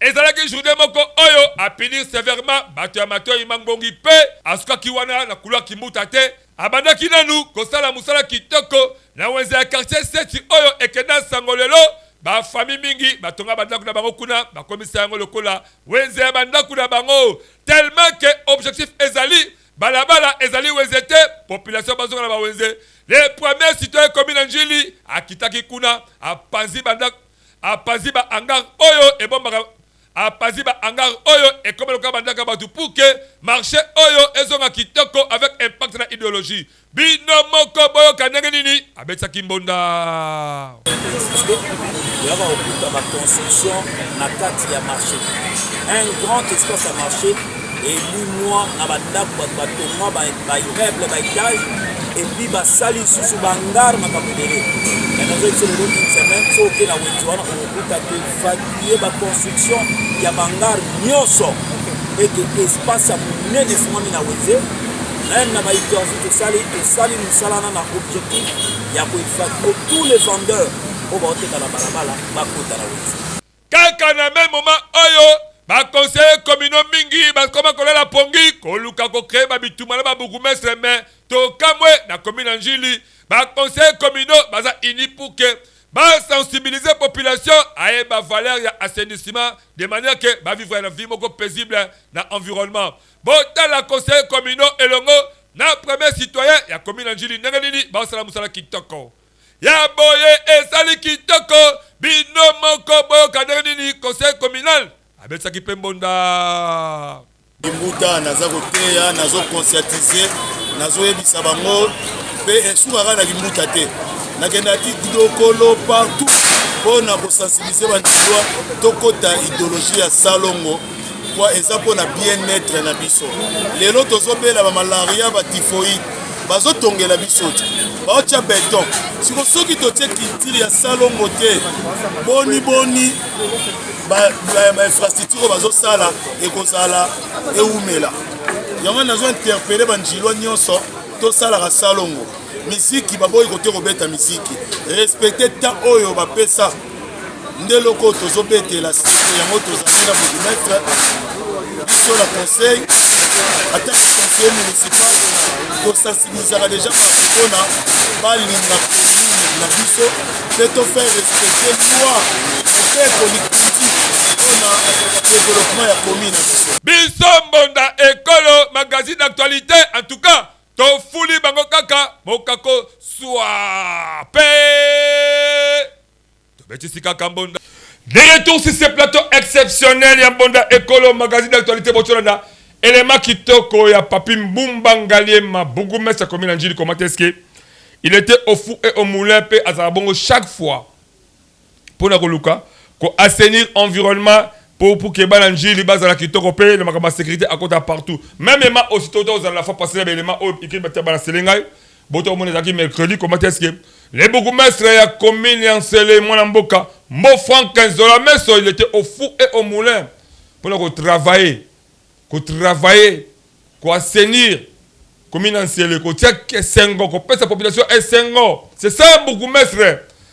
Ezalaki journée moko oyo a punir sévèrement bato ya matoi mangongi pe asuka kiwana na couloir Kimbuta te abandaki nanu kosala musala kitoko na wenze ya quartier 7 oyo ekenda sangolelo ba famille mingi batonga bandaku na bango kuna bakomisa yango lokola wenze ya bandaku na bango tellement que objectif ezali balabala ezali wenze te population bazonga na ba wenze les premiers citoyens commune Njili akitaki kuna apanzi bandaku apanzi ba hangar oyo ebombaka apanzi ba hangar oyo ekomeloka bandaka batu pour que marché oyo ezonga kitoko avec impact na idéologie bino moko boyo kanenge nini abetsaki mbonda yaba okuta ba construction na kati ya marché un grand espace à marché et lui-moi na bandako batonga ba immeuble ba étage et puis basali susu bangar makamudele na zote le route une semaine so que la wetwana okuta te évacuer ba construction ya bangar nyoso et que espace à munene fumami na weze même na ba interview to sali musalana na objectif ya ko évacuer tous les vendeurs au bord de la balabala bakota la weze kaka na même moment oyo ba conseiller communaux mingi ba koma kolela pongi koluka ko créer ba bituma na ba bourgmestre mais to kamwe na commune Njili ba conseiller communaux baza ini pour que ba sensibiliser population à ba valeur ya assainissement de manière que ba vivre une vie moko paisible na environnement bota la conseiller communaux elongo na premier citoyen ya commune Njili ndenge nini ba sala musala kitoko ya boye esali kitoko bino moko boyo kadenge nini conseil communal abetsaki pe mbonda Kimbuta naza koteya nazo conscientiser nazo yebisa bango pe esukaka na Kimbuta te nakenda ti dokolo partout pona ko sensibiliser bandilwa tokota idéologie ya salongo kwa eza pona bien-être na biso lelo tozobela ba malaria ba typhoïde bazotongela biso te baotya beton siko soki totie kitiri ya salongo te boni ba infrastructure bazosala ekozala eumela yango nazo interpeller banjilwa nyonso tosalaka salongo misiki baboyi kote kobeta misiki respecter ta oyo bapesa nde loko tozobetela siko yango tozali na bourgmestre biso na conseil ata conseil municipal tosensibilisaka deja bakokona balinga commune na biso mpe tofaire respecter loi mpe kolikundi mpona développement ya commune na biso biso mbonda ekolo magazine d'actualité en tout cas tofuli bango kaka mokako swa pe tobetisi kaka mbonda de retour sur ce plateau exceptionnel ya mbonda ekolo magazine d'actualité botolanda élément kitoko ya Papi Mbumba Ngaliema bourgmestre commune Njili. Comment est-ce que il était au fou et au moulin à Zarabongo chaque fois pour la Koluka, pour assainir environnement pour que Bananji, les bases à la kitoko paye, le makama sécurité à côté partout. Même aussitôt dans la fois passée, les éléments écrits par la Séléngaï, Boto Monezaki mercredi, comment est-ce que les bourgmestres et la commune et Ansele, Mwanamboka, Mo Franck Kenzola, mais il était au four et au moulin pour travailler, pour assainir. Commune Ansele, pour dire que Sengo, pour que sa population est Sengo. C'est ça, bourgmestre.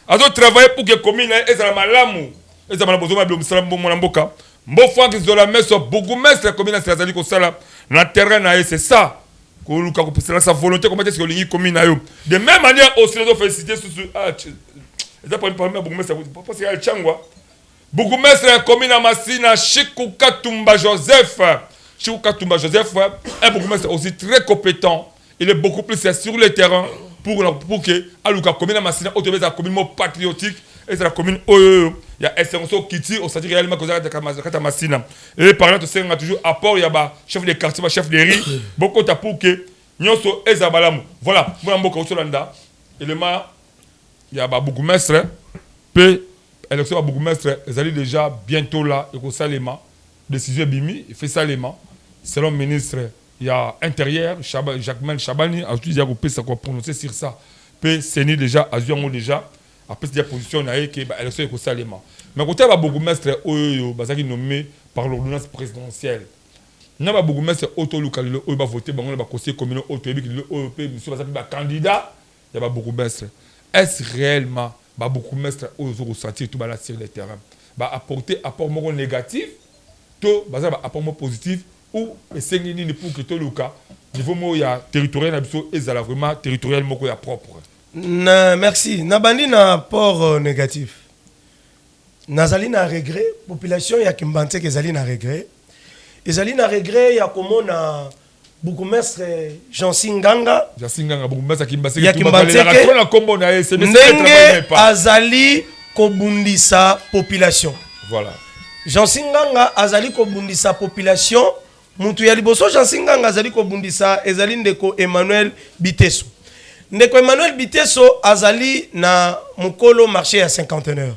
A travailler pour que la commune ait la malamu. Et ça m'a besoin de Mwanamboka. Mo Franck Kenzola, mais bourgmestre, la commune Ansele, na terrain, c'est ça. C'est sa volonté, comment est-ce que l'Union commune de même manière aussi, les féliciter sur c'est pour me bourgmestre, parce qu'il y a le Tchangwa. Bourgmestre la commune à Massina, Chikou Katumba Joseph. Chikou Katumba Joseph, un bourgmestre aussi très compétent. Il est beaucoup plus sur le terrain pour que Aluka commune à Massina, autorise la commune patriotique. Et c'est la commune il y a Essenso qui tire au stade réellement que vous avez à Massina. Et par là, tu as toujours apport, il y a chef de quartier, chef de riz, beaucoup de pour que nous sommes Ezabalamu. Voilà, vous avez beaucoup de choses là. Il y a beaucoup de maîtres, puis l'élection de beaucoup de maîtres, ils allaient déjà bientôt là, et que ça les mains, décision Bimi, il fait ça les mains. Selon le ministre, il y a intérieur, Jacquemin Chabani, a dit qu'il y a prononcé sur ça. Puis c'est déjà, à Zion déjà. Après, c'est des positions qui sont élections salement. Mais quand il y a beaucoup de maîtres qui sont nommés par l'ordonnance présidentielle, il y a beaucoup de maîtres autolocales qui vont voter, qui vont conseiller communal, qui vont candidat, il y a beaucoup de maîtres. Est-ce réellement beaucoup de maîtres qui ont ressenti tout sur le terrain? Apporter apport négatif, tout apport positif, ou c'est pour que tout le cas, niveau territorial, et vraiment territorialement propre. Merci. Nabandi na port négatif. Nazali na regret. Population ya Kimbante que zali na regret. Ezali na regret ya komona bourgmestre Jansi Nganga. Jansi Nganga bourgmestre Kimbase ya Kimbante que ndenge azali kobundisa population. Voilà. Jansi Nganga azali kobundisa population. Mutu ya liboso Jansi Nganga azali kobundisa ezali ndeko Emmanuel Bitesso. Ndeko Emmanuel Bitesso azali na mukolo marché ya 51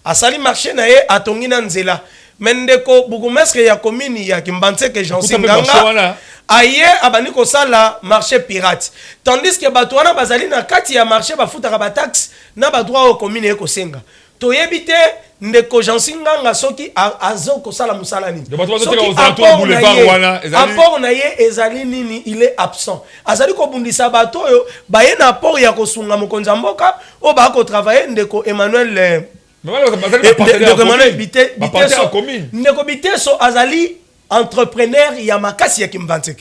asali marché na ye atongi na nzela mendeko bourgmestre ya commune ya Kimbante que Jansi Nganga aye abani ko sala marché pirate tandis que bato wana bazali na kati ya marché bafutaka ba taxe na ba droit au commune eko senga toyebite ndeko Jansi Nganga soki azoko sala musala nini apport na ye ezali nini il est absent azali ko bundisa bato yo baye na apport ya kosunga mokonza mboka o ba ko travailler ndeko Emmanuel ndeko Bitesso azali entrepreneur ya makasi ya Kimbante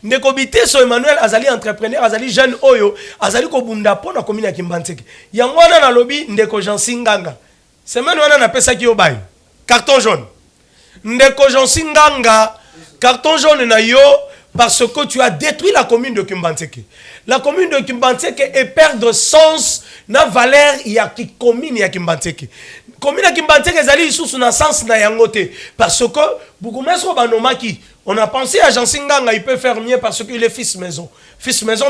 ndeko Bitesso Emmanuel azali entrepreneur azali jeune oyo azali ko bunda pona commune ya Kimbante yango wana na lobi ndeko Jansi Nganga semaine wana na pesa ki obayi carton jaune ndeko Jansi Nganga carton jaune na yo parce que tu as détruit la commune de Kimbanteke. La commune de Kimbanteke est perdre sens na valeur ya ki commune ya Kimbanteke. Commune ya Kimbanteke ezali sous na sens na yangote parce que bourgmestre banomaki on a pensé à Jansi Nganga il peut faire mieux parce qu'il est fils maison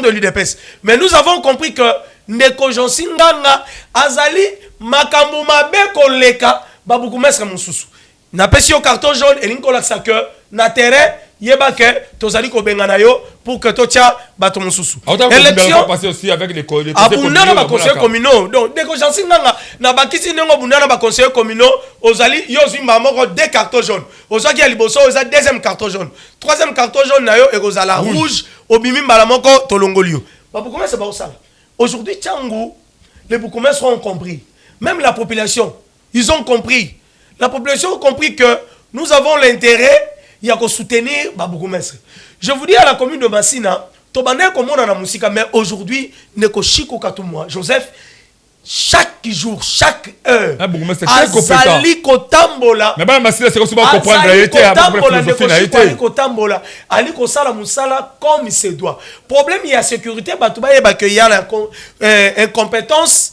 de l'UDPS. Mais nous avons compris que ndeko Jansi Nganga azali makambo mabe koleka ba bourgmestre mususu. Na pesi yo carton jaune et linko la que na terrain yeba ke tozali ko bengana yo pour que totia bato mususu. Élection passer aussi avec les conseillers communaux. Donc dès que Jansi Nganga na bakisi nengo bundana ba conseillers communaux ozali yo zimba moko deux cartons jaunes. Ozaki ya liboso oza deuxième carton jaune. Troisième carton jaune na yo et ozala rouge obimi mbala moko tolongolio. Ba beaucoup c'est ba osala. Aujourd'hui Tchangu les bourgmestres ont compris. Même la population, ils ont compris. La population a compris que nous avons l'intérêt il y a qu'à soutenir bourgmestre. Je vous dis à la commune de Massina, Tobane comme on a la musique, mais aujourd'hui, Neko Chiko Katumwa, Joseph, chaque jour, chaque heure, Azali Kotambola, mais Massina c'est aussi pas comprendre la réalité, Azali Kotambola, Ali Kosala Moussala comme il se doit. Problème il y a sécurité, Batouba il y a la incompétence.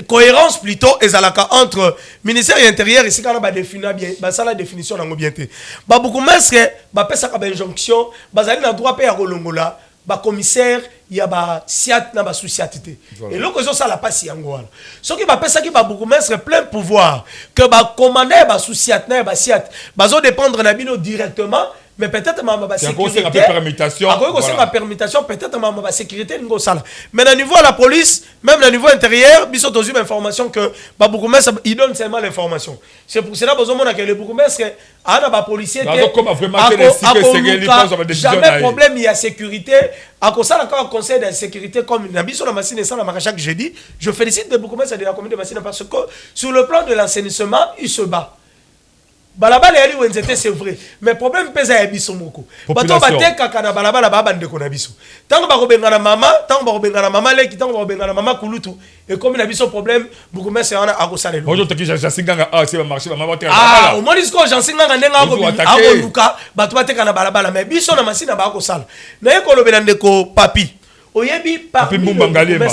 Cohérence plutôt ezalaka entre ministère intérieur ici quand on va définir bien ça la définition dans bien té ba beaucoup mestre ba pesa ka injonction bazali na droit pe ya kolongola ba commissaire ya ba siat na ba société et loko zo ça la passe yango wala ce qui va penser qui va beaucoup mettre plein pouvoir que ba commander ba société na ba siat bazo dépendre na bino directement mais peut-être ma sécurité permutation peut-être ma sécurité ngo sala mais au niveau de la police même au niveau intérieur biso tozu information que ba beaucoup mettre il donne seulement l'information c'est pour cela besoin que le beaucoup mettre ana ba policier jamais problème il y a sécurité à cause ça encore conseil de sécurité comme na biso la machine ça la chaque jeudi je félicite de beaucoup mettre de la commune de machine parce que sur le plan de l'assainissement il se bat. Balabala yali wenzete c'est vrai mais problème pesa ya biso moko bato bateka kana balabala ba bande ko na biso tango ba ko benga na mama leki tango ba ko benga na mama kulutu et comme na biso problème beaucoup mais c'est on a akosala bonjour toki jasinganga c'est marché mama bateka balabala au moins ko jasinganga ndenga ko luka bato bateka na balabala mais biso na masina ba akosala na ye ko lobela ndeko papi oyebi papi mbumba ngaliema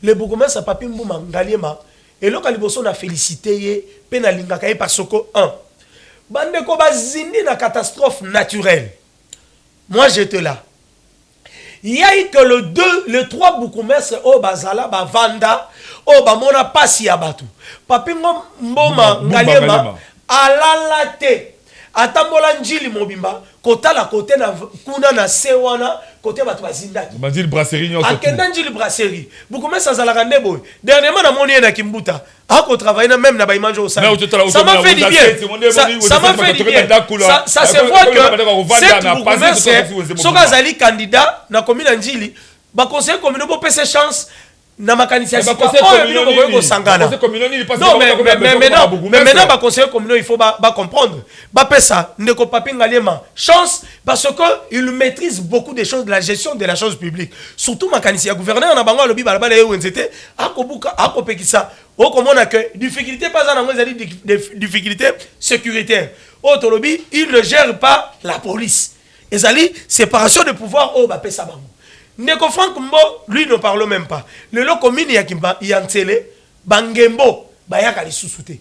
le beaucoup mais ça papi mbumba ngaliema et loka liboso na féliciter ye pe na lingaka ye parce que 1 bande ko bazindi na catastrophe naturelle. Moi j'étais là. Il y a eu que le 3 Boukoumès au Bazala, Vanda, au Bamona Passi Abatu. Papingo Mboma Ngaliema, Alalate, Atambola Njili Mobimba, Kota la côté na Kuna na Sewana, côté Batu Bazindaki. Bandil brasserie, Akenda Njili brasserie. Boukoumès Azalaka Ndeboy. Dernièrement, na moni na Kimbuta. Ako travaille même na Baïmanjo au Sali. Ça m'a fait du bien. Ça m'a fait du bien. Ça se voit que cette Boukoumès, Sokazali candidat na commune Njili, ba conseiller communal pour passer chance. Na makanisi ya sika oyo sangana. Non mais maintenant ba conseiller communal il faut ba comprendre. Ba pesa ndeko papi ngaliema chance parce que il maîtrise beaucoup de choses de la gestion de la chose publique. Surtout makanisi ya gouverneur na bango lobi balabala ye wenzete akobuka akopekisa o komona que difficulté pas na ngwe zali difficulté sécuritaire. Otolobi il ne gère pas la police. Ezali séparation de pouvoir o ba pesa bango. Ndeko Franck Mbo, lui ne parle même pas. Le lo commune yakimba yantele bangembo bayaka li sousouté.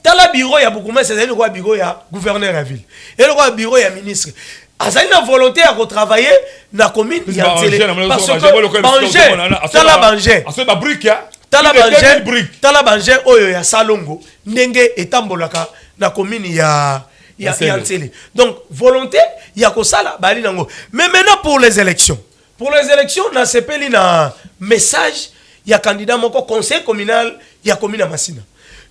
Tala bureau ya beaucoup mais c'est le roi bureau ya gouverneur à ville. Et le roi bureau ya ministre. Azali na volonté à retravailler na commune yantele parce que Banger tala Banger. Tala Banger oyo ya Salongo ndenge etambolaka na commune ya yantele. Donc volonté ya kosala bali nango. Mais maintenant pour les élections. Pour les élections, on a sepeli na message, il y a candidat mon conseil communal, il y a commune à Massina.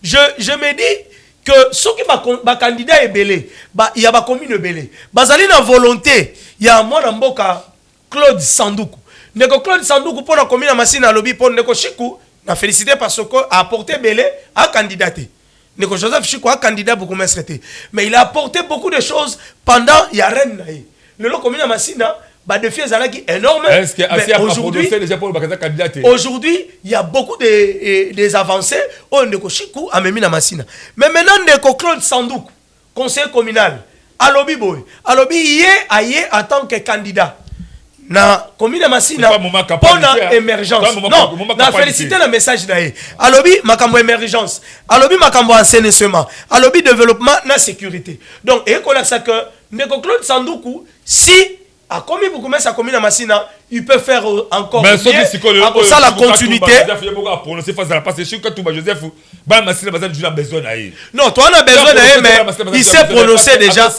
Je me dis que ceux qui va candidat est belé, il y a ba commune belé. Bazali na volonté, il y a moi na mboka Claude Sandoukou. Neko Claude Sandoukou pour la commune à Massina lobby pour Neko Chikou, na félicité parce que a apporté belé à candidater. Neko Joseph Chikou a candidat beaucoup moins traité. Mais il a apporté beaucoup de choses pendant il y a rien. Le commune à Massina bah défi est énorme. Aujourd'hui, il y a beaucoup des avancées au Ndeko Chikou à Memina Massina. Mais maintenant Ndeko Claude Sandouk, conseiller communal, Alobi Boy, Alobi yé en tant que candidat. Na commune Massina pour la émergence. Non, na féliciter le message d'ailleurs. Alobi makambo émergence. Alobi makambo assainissement. Alobi développement na sécurité. Donc et qu'on a ça que Ndeko Claude Sandoukou si a commis beaucoup mais ça commune à Massina, il peut faire encore mais mieux. À ça la continuité. Non, toi on a besoin d'ailleurs mais il s'est prononcé déjà.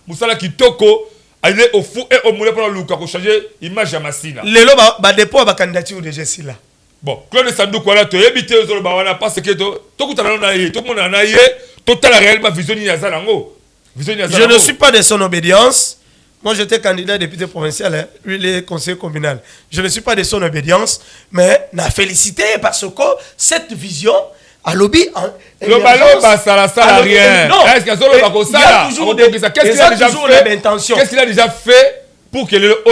Moussala Kitoko, il est au fou et au moulin pour le changer l'image à Massina. Le lo ba dépôt ba candidature de Jessie là. Bon, Claude Sandou quoi là, tu éviter aux Bawana parce que tout le monde en a eu, total réellement vision Yazalango. Je ne suis pas de son obédience. Moi, j'étais candidat député provincial, hein. Lui, il est conseiller communal. Je ne suis pas de son obédience, mais n'a félicité parce que cette vision a lobby en le ballon ça sert rien. Est-ce qu'il y a toujours qu'est-ce qu'il a déjà fait pour que le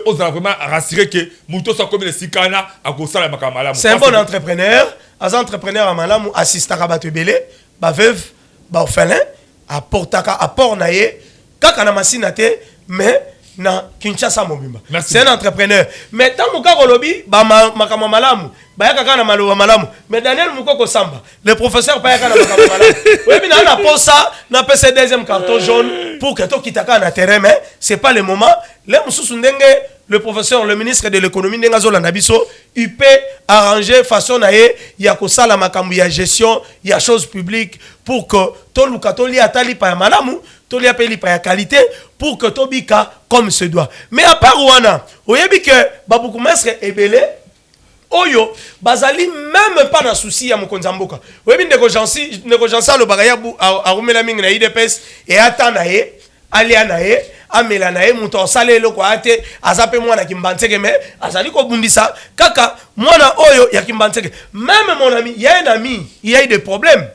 ose vraiment rassurer que Mouto soit comme le Sikana à Gossala Makamala. C'est un bon entrepreneur. Un entrepreneur à Malamu assiste à Rabatebele, ba veuve, ba orphelin, à Portaka, à Pornaye, Kakana Massinate. Mais na Kinshasa Mobimba. C'est un entrepreneur. Mais tant que Kolobi, makama malamu, bayaka kana malo malamu. Mais Daniel Moukoko Samba, le professeur bayaka na makama malamu. Oui, mais on a pour ça, on a passé deuxième carton jaune pour que toi kitaka na terrain mais c'est pas le moment. Les mususu ndenge le professeur, le ministre de l'économie, il peut arranger façon naé, il y a la makambu, il y a gestion, il y a choses publiques pour que tout le katoli atali pa malamu, tout le pays pa qualité pour que tout bika comme se doit. Mais à part Wana, vous voyez que baboukou mestre est belé. Oyo, bazali même pas na souci ya mokonzamboka. Vous voyez négociation le bagaya a rumela mingi na IDPS et atanae, alianae, amelanae, muto sale loko ate, azape mwana kimbantseke me, azali ko bundisa, kaka mwana oyo ya kimbantseke. Même mon ami, il y a un ami, il y a eu des problèmes.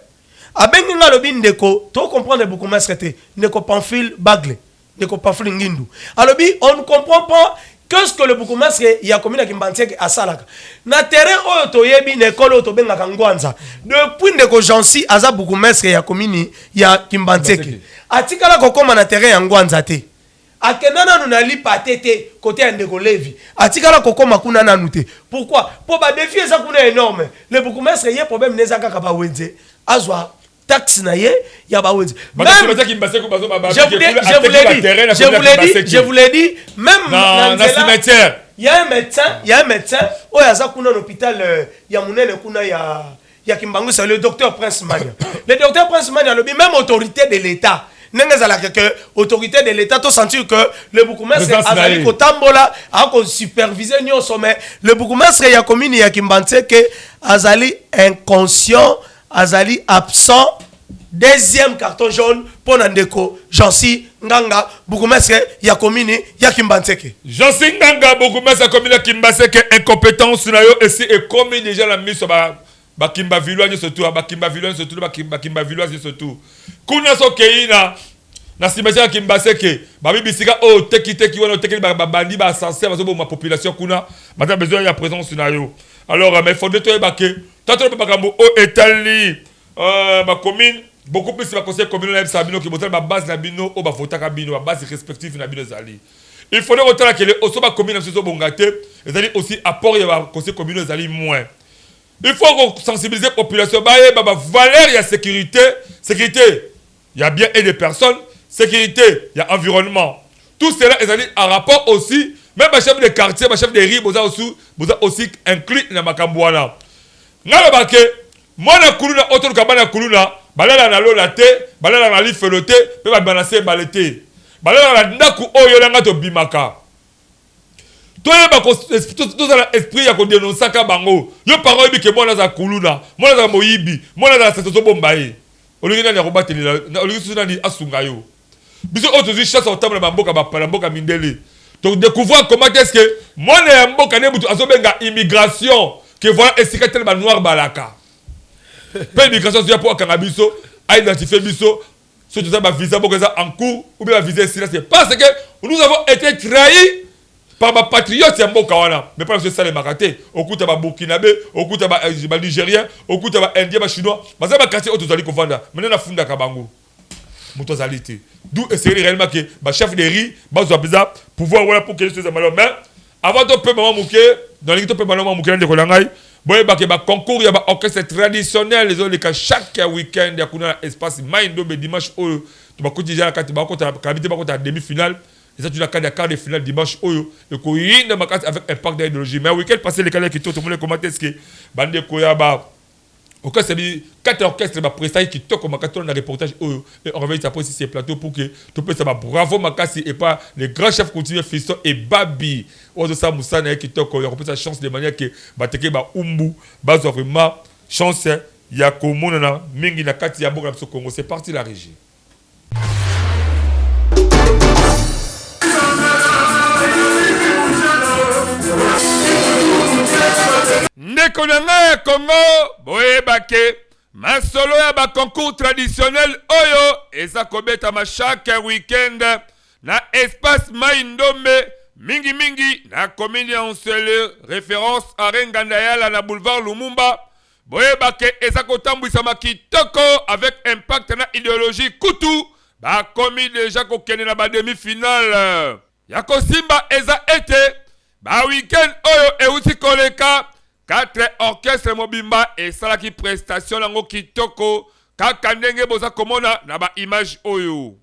Abengi nga lobi ndeko, to comprendre beaucoup mais traité, ndeko Pamphile Bagle, ndeko Pamphile Ngindu. Alobi, on ne comprend pas qu'est-ce que le bourgmestre y a commis à Kimbantseke à Salaka. Na terrain oyo toyebi nekolo to benga kangwanza. Depuis ndeko Jansi aza bourgmestre y a commis ya Kimbantseke. Atikala kokoma na terrain ya ngwanza te. Akenana nous nali patete côté ya ndeko Levi. Atikala kokoma kuna nanu te. Pourquoi? Pour ba défi eza kuna énorme. Le bourgmestre y a problème neza kaka ba wenze. Azwa taxe na ye ya ba wenze. Je vous l'ai dit, même dans le cimetière. Il y a un médecin, oh ya za kuna l'hôpital ya munene kuna ya Kimbangu, c'est le docteur Prince Mania. Le docteur Prince Mania le même autorité de l'État. Autorité de l'État, tu sentir que le bourgmestre azali ko tambola a ko superviser ni au sommet. Le bourgmestre ya commune ya Kimbantseke azali inconscient, azali absent. Deuxième carton jaune pour Nandeko, Jansi Nganga, bourgmestre ya commune ya Kimbantseke. Jansi Nganga, bourgmestre ya commune ya Kimbantseke, incompétence na yo ici et comme déjà la mise sur ba Kimba Villois surtout, ba Kimba Villois surtout, ba Kimba Villois surtout. Kuna so keina na cimetière ya Kimbantseke, ba bibisika o teki wana teki ba bandi ba censé ba ma population kuna, ba besoin ya présence na yo. Alors mais faut de toi ba ke, toi tu peux pas kambo o etali ma commune beaucoup plus va conseiller communal na sabino qui botal ba base na bino o ba vota ka bino ba base respective na bino zali. Il faudrait autant que les osoba commune na so bongate, ezali aussi apport ya ba conseiller communal zali moins. Il faut sensibiliser la population ba valeur ya sécurité, il y a bien et des personnes, sécurité, il y a environnement. Tout cela est en rapport aussi, même le chef de quartier, le chef de riz, vous aussi inclus dans ma cambouana. N'a pas que moi na kuluna autre kabana kuluna, balala na lola te, balala na li felote, pe ba balancer balete. Balala na ndaku oyo langa to bimaka. Toi ba tout ça esprit ya ko dénoncer ka bango. Yo parole bi ke moi na za kuluna, moi na za moyibi, moi na za seto bombaye. Olingina na robateli na olingina ni asunga yo. Biso autres chasse au table mboka ba pala mboka mindele. Donc découvrir comment est-ce que moi na mboka ne butu azobenga immigration que voilà esika tel ba noir balaka. Pas immigration c'est pour kangabiso, a identifier biso, ce que ça va visa pour que ça en cours ou bien visa ici là c'est parce que nous avons été trahis par ma patriote ya mboka wana. Mais pas que ça les maraté, au coup ta ba burkinabé, au coup ta ba nigérien, au coup ta ba indien ba chinois, mais ça ba quartier autozali ko vanda. Maintenant na funda ka bango. Mutozalité. D'où essayer réellement que ba chef de riz, ba zo bizarre pouvoir voilà pour que ces amalons mais avant de peu maman mouké, dans l'équipe peu maman mouké de kolangai, boy ba ke ba concours ya ba orchestre traditionnel les autres chaque week-end ya kuna espace mind be dimanche au tu ba quotidien quand tu ba ko ta habiter ba ko ta demi-finale. Et ça, tu as quart de finale dimanche. Et qu'on y a avec un parc d'idéologie. Mais le week-end passé, les calais qui tout le monde commenté ce que Bande Koyaba. Au cas c'est 4 orchestres qui toquent comme un reportage. Et on réveille après ces plateaux pour que tu peux savoir bravo Makasi et pas les grands chefs continuent Fiston et Babi. On ça Moussana qui toque. Il y a sa chance de manière que Bateke ba Umbu. Bas vraiment chance. Il y a comme on a Mingi na Kati ya Boga Congo. C'est parti la régie. Nekonanga Congo, boyebake, masolo ya ba concours traditionnel oyo, eza kobeta ma chaque week-end na espace Maindombe, mingi na commune ya Onsele, référence à Rengandayala na boulevard Lumumba. Boyebake eza kotambwisa makitoko avec impact na idéologie kutu, ba komi déjà kokene na ba demi-finale. Ya kosimba eza ete, ba week-end oyo euti koleka, 4 orchestres mobimba et salaki prestation lango kitoko kaka ndenge boza komona na ba image oyo.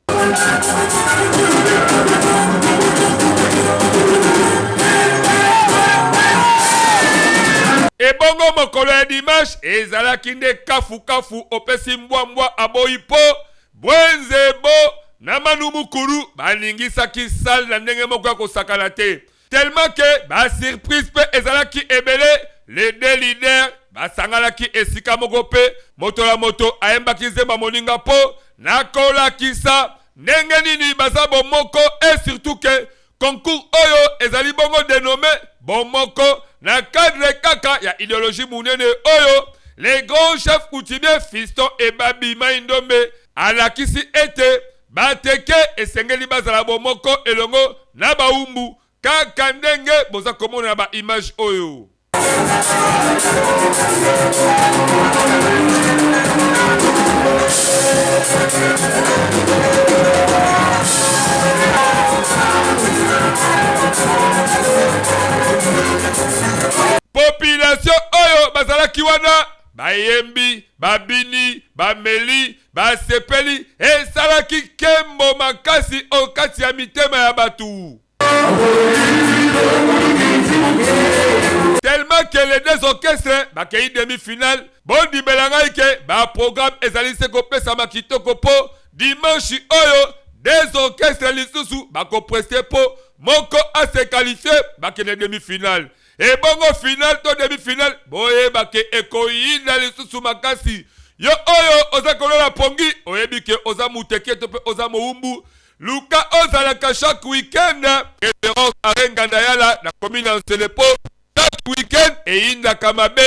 ebongo mokolo ya dimanche ezalaki nde kafu opesi mbwa aboyi po bwenze bo na manu mukulu baningisaki sale na ndenge moko ya kosakana te tellement que surprise pe ezalaki ebele les deux leaders basangalaki esika moko pe moto la moto ayembaki zemba moninga po nakolakisa ndenge nini baza bomoko et surtout que concours oyo ezali bongo dénommé bomoko na cadre kaka ya idéologie munene oyo les grands chefs coutumiers Fiston et Babi Maindombe alakisi ete bateke esengeli bazala bomoko elongo na baumbu kaka ndenge boza komona ba image oyo. Population oyo bazalaki wana bayembi babini bameli basepeli esalaki kembo makasi okati ya mitema ya batu tellement que les deux orchestres bakei demi-finale bondi belangai ke ba programme ezali se kopesa makitoko po dimanche oyo des orchestres lisusu bako prester po moko a se qualifier bakene demi-finale et bongo final to demi-finale boye bake ekoyina lisusu makasi yo oyo oza kolola pongi oyebi ke oza muteke to pe oza moumbu luka ozalaka chaque week-end référence à Rengandayala na commune en Selepo chaque week-end eyinda kamabe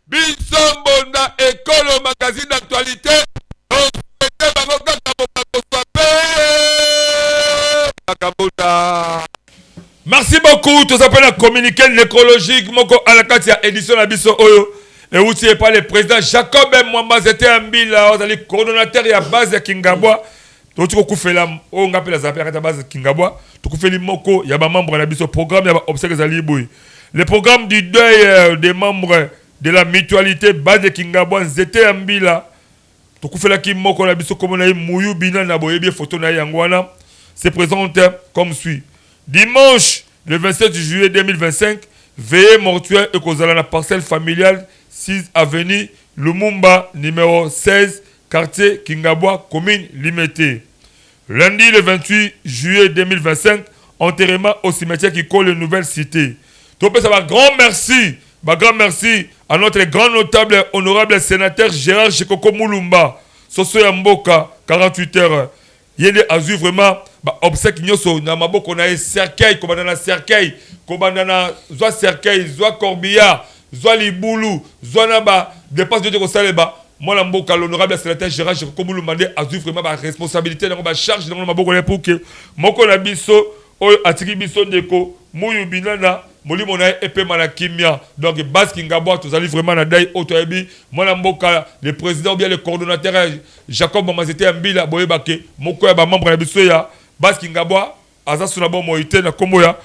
biso mbonda ekolo magazine d'actualité bango kaka mokakoswa pe merci beaucoup tout s'appelle la communiqué nécrologique moko à la kati ya édition na biso oyo et outil par le président Jacob Mwamba zete ambila ozali coordonnateur ya base ya Kingabwa to kufela o ngapela zapela kata base Kingabwa to kufeli moko ya ba membre na biso programme ya ba obsèques zali boy le programme du deuil des membres de la mutualité base de Kingabwa zete ambila to kufela ki moko na biso comme na muyu bina na boyebi photo na yangwana se présente comme suit. Dimanche, le 27 juillet 2025, veillée mortuaire et causale à la parcelle familiale 6 avenue Lumumba, numéro 16, quartier Kingabwa, commune Limete. Lundi, le 28 juillet 2025, enterrement au cimetière qui colle les nouvelles cités. Tout ça va grand merci à notre grand notable, honorable sénateur Gérard Chekoko Moulumba, Soso Yamboka, 48 heures. Yende azu vraiment ba obsèque nyoso na maboko na cercueil kobandana cercueil kobandana zwa cercueil zwa corbillard zwa libulu zwa na ba dépense de ko saleba moi la mboka l'honorable sénateur Gérard Chekoko Moulumba azu vraiment ba responsabilité na ba charge na maboko na pour que moko na biso oyo atiki biso ndeko muyu binana molimo na epé manakimia donc base Kingabwa tozali vraiment na dai otoyebi mwana mboka le président ou bien le coordonnateur Jacob Mamazete Mbila boyebake moko ya ba membre na biso ya base Kingabwa azasu na bon moité na kombo ya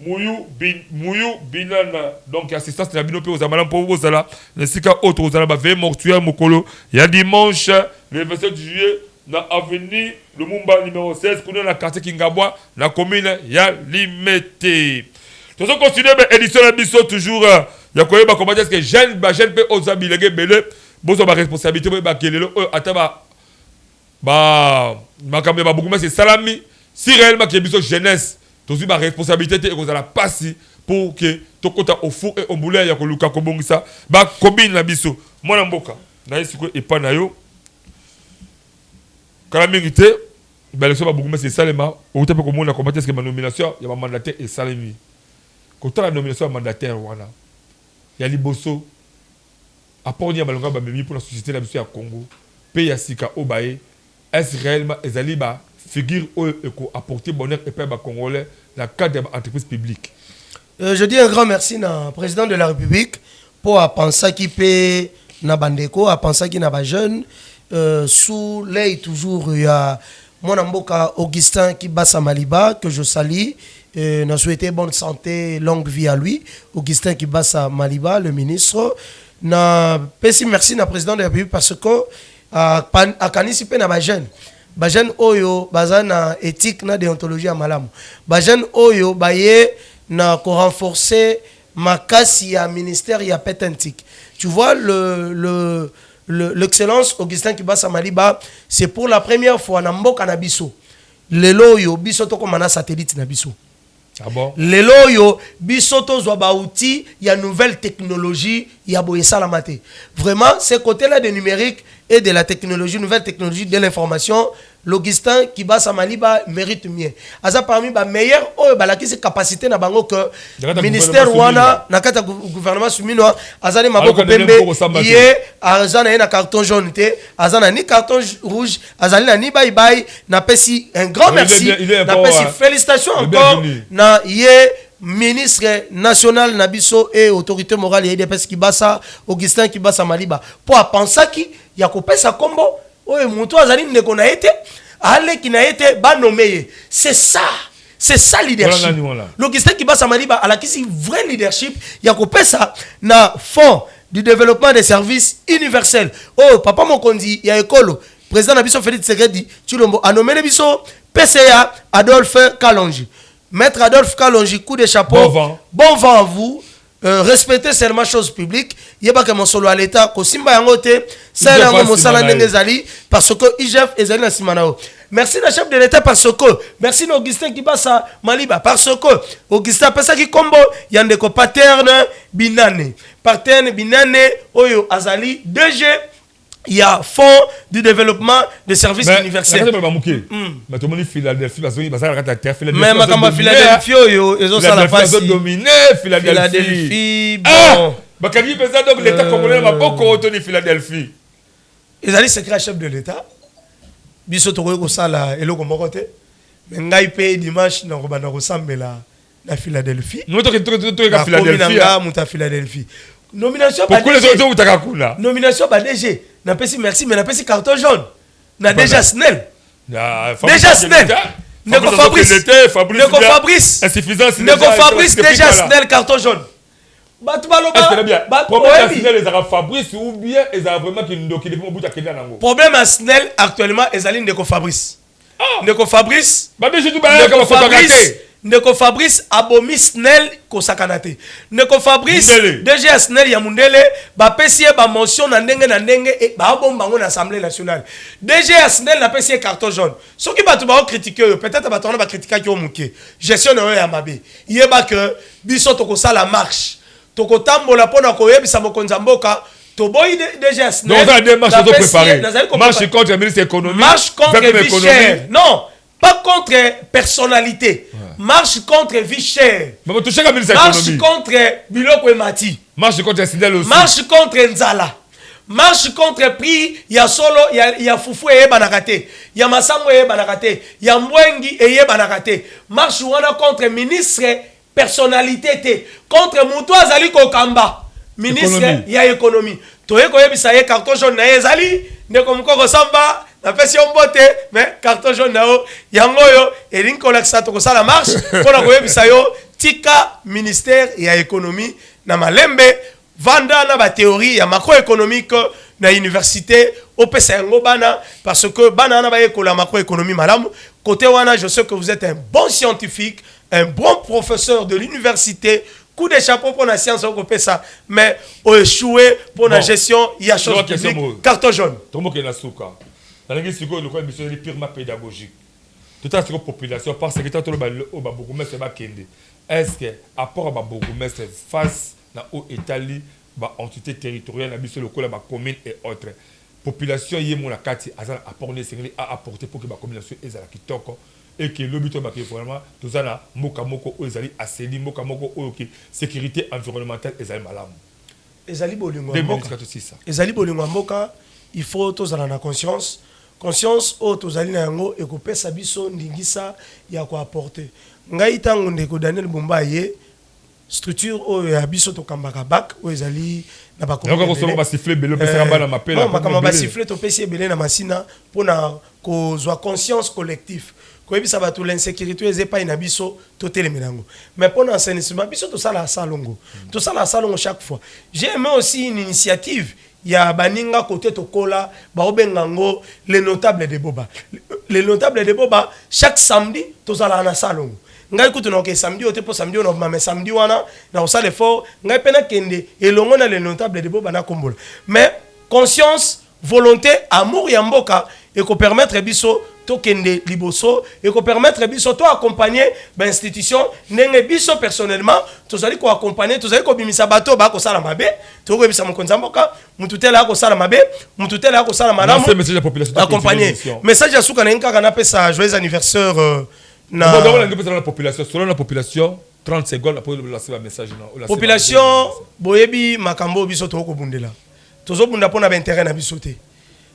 muyu binana donc assistance na bino pe aux amala pour vous là nesika autre aux ba veille mortuaire mokolo ya dimanche le 27 juillet na avenue Lumumba numéro 16 pour la quartier Kingabwa la commune ya Limete. Tout ça continue édition la biso toujours ya koyeba comment est-ce que jeune pe ozabilege belé bozo ba responsabilité ba kelelo ataba ba makambe ba beaucoup c'est salami si réellement que biso jeunesse tous ba responsabilité et kozala passi pour que tokota au four et au moulin ya koluka kobongisa ba combine la biso mwana mboka na yesiko epa na yo quand la mérité, l'élection va beaucoup mais c'est Salema. Au temps pour comment est-ce que ma nomination, il y a un mandataire et Salemi. Quand la nomination mandataire, voilà. Il y a Liboso. Après on y a Malonga Bamemi pour la société la mission à Congo. Pays à Sika Obaye. Est-ce réellement Ezaliba figure où apporter bonheur et paix à Congolais dans le cadre de l'entreprise publique. Je dis un grand merci au président de la République pour penser qu'il peut na bandeko, à penser qu'il n'a pas jeune. Sous l'œil toujours il y a mon amboka Augustin qui bat à Maliba que je salue n'a souhaité bonne santé longue vie à lui Augustin qui bat à Maliba le ministre na pesi merci na président de la République parce que a kanisipe na ba jeune oyo bazana éthique na déontologie à malamu ba jeune oyo baye na ko renforcer makasi ya ministère ya petentique. Tu vois l'excellence Augustin Kibasa Maliba, c'est pour la première fois na mboka na biso. Lelo yo biso to komana satellite na biso. Ah bon? Lelo yo biso to zwa ba outil ya nouvelle technologie ya boye salamate. Vraiment, ce côté-là de numérique et de la technologie, nouvelle technologie de l'information, l'Augustin Kibasa Maliba mérite mieux. Aza parmi ba meilleur o ba la ki capacité na bango que ministère wana na kata gouvernement sumino azane maboko pembe yé azana na carton jaune té azana ni carton rouge azali na ni bye bye na pesi un grand merci na pesi félicitations encore na yé ministre national Nabiso et autorité morale et IDPS Kibasa Augustin Kibasa Maliba pour penser qui ya kopesa kombo oye muto azali ndeko na été ale ki na été ba nommé. C'est ça leadership. L'Augustin Kibasa Maliba a la kisi vrai leadership ya kopesa na fond du développement des services universels. Oh papa Mokondi ya ekolo président Nabiso Félix Tshisekedi Tshilombo a nommé Nabiso PCA Adolphe Kalonji. Maître Adolphe Kalonji, coup de chapeau. Bon vent à vous. Respectez seulement choses publiques. Yeba que mon solo à l'état, ko simba yangote, c'est là mon sala nengezali, parce que IGF ezali na simanao. Merci le chef de l'état parce que, merci Augustin Kibasa Maliba parce que, Augustin pesa ki kombo, yande ko paterne binane. Paterne binane, oyo azali, DG, il y a fonds du développement des services universels. Mais tout le monde Philadelphie parce que Philadelphie. Mais ma Philadelphie ils ont ça la face. Philadelphie. Bon. Bakadi pesa donc l'état congolais m'a beaucoup retenu Philadelphie. Ils allaient secret chef de l'état. Biso to ko sala eloko moko te. Mais ngai pe dimanche na robana ko sambela na Philadelphie. Nous to Philadelphie. Nomination pourquoi les autres utakakuna? Nomination ba DG. Na pesi merci mais na pesi carton jaune. Na déjà Snell. Déjà Snell. Neko Fabrice. Insuffisance. Neko Fabrice déjà Snell carton jaune. Fabrice ou bien ils ont vraiment problème à Snell actuellement ils Neko Fabrice. Neko Fabrice. Neko Fabrice abomi Snell ko sakanate. Neko Fabrice déjà Snell ya mundele ba pesi ba mention na ndenge et ba bomba ngona assemblée nationale. Déjà Snell na pesi carton jaune. Ce qui ba to ba critiquer peut-être ba to ba critiquer ki o muke. Gestion na ya mabe. Yeba que biso to ko sala marche. Toko tambola pona ko yebisa mokonza mboka. Toboy déjà Snell. Donc on a deux marches préparées. Marche contre le ministre de l'économie. Marche contre vie chère. Non. Pas contre personnalité. Marche contre vie chère. Marche contre Biloko et Mati. Marche contre Snell aussi. Marche contre Nzala. Marche contre prix. Il y a solo, il y a Foufou et Banakate. Il y a Massango et Banakate. Il y a Mwengi et Banakate. Marche wana contre ministre personnalité. Contre Moutou Azali Kokamba. Ministre il y a économie. Toye koyebisa ye carton jaune na ezali. Ndeko mukoko samba. Na pesi ombote mais carton jaune nao yango yo elinko laksa to ko sala marche pona ko yebisa yo tika ministère ya économie na malembe vanda na ba théorie ya macroéconomique na université opesa yango bana parce que bana na ba école macroéconomie malamu côté wana je sais que vous êtes un bon scientifique un bon professeur de l'université coup de chapeau pour la science au pesa mais au échoué pour la gestion il y a chose publique carton jaune tomo ke na suka. Dans le cas où le mission est purement pédagogique. Tout à fait population parce que tout le monde beaucoup mais c'est pas kende. Est-ce que apport à beaucoup mais c'est face na au Italie ba entité territoriale na biso lokola ba commune et autres. Population yé mon la kati azala apport ne sengeli à apporter pour que ba communauté ezala kitoko et que le but ba que vraiment tout ça na moka moko ezali aseli moka moko oki sécurité environnementale ezali malamu. Ezali bolingo mboka. Ezali bolingo mboka il faut tous en avoir conscience au tozali na yango et kopesa biso ndingisa ya ko apporter ngai tango ndeko Daniel Bumba ye structure o ya biso to kambaka bac o ezali na ba ko ba siffler belo pesa ba na mapela ba ba siffler to pesi belé na masina pona ko zwa conscience collective ko ebisa ba to l'insécurité ezepa ina biso to telemenango mais pona assainissement biso to sala salongo chaque fois j'ai aimé aussi une initiative. Il y a baninga côté tokola baobengango les notables de Boba. Les notables de Boba chaque samedi tozala na salon. ngai kutu na ke samedi ote po samedi on mais samedi wana na osala effort ngai pena kende elongo na les notables de bo bana kombola mais conscience volonté amour ya mboka et ko permettre biso to kende liboso et ko permettre biso to accompagner ba institution ndenge biso personnellement tozali ko accompagner tozali ko bimisa bato ba ko sala mabe to ko bimisa mokonza mboka mututela ko sala mabe mututela ko sala malamu message à la population accompagner message ya suka na nka na pesa joyeux anniversaire na la population selon la population 30 secondes après le lancer un message na population boyebi makambo biso to ko bundela tozo bunda pona ba intérêt na biso te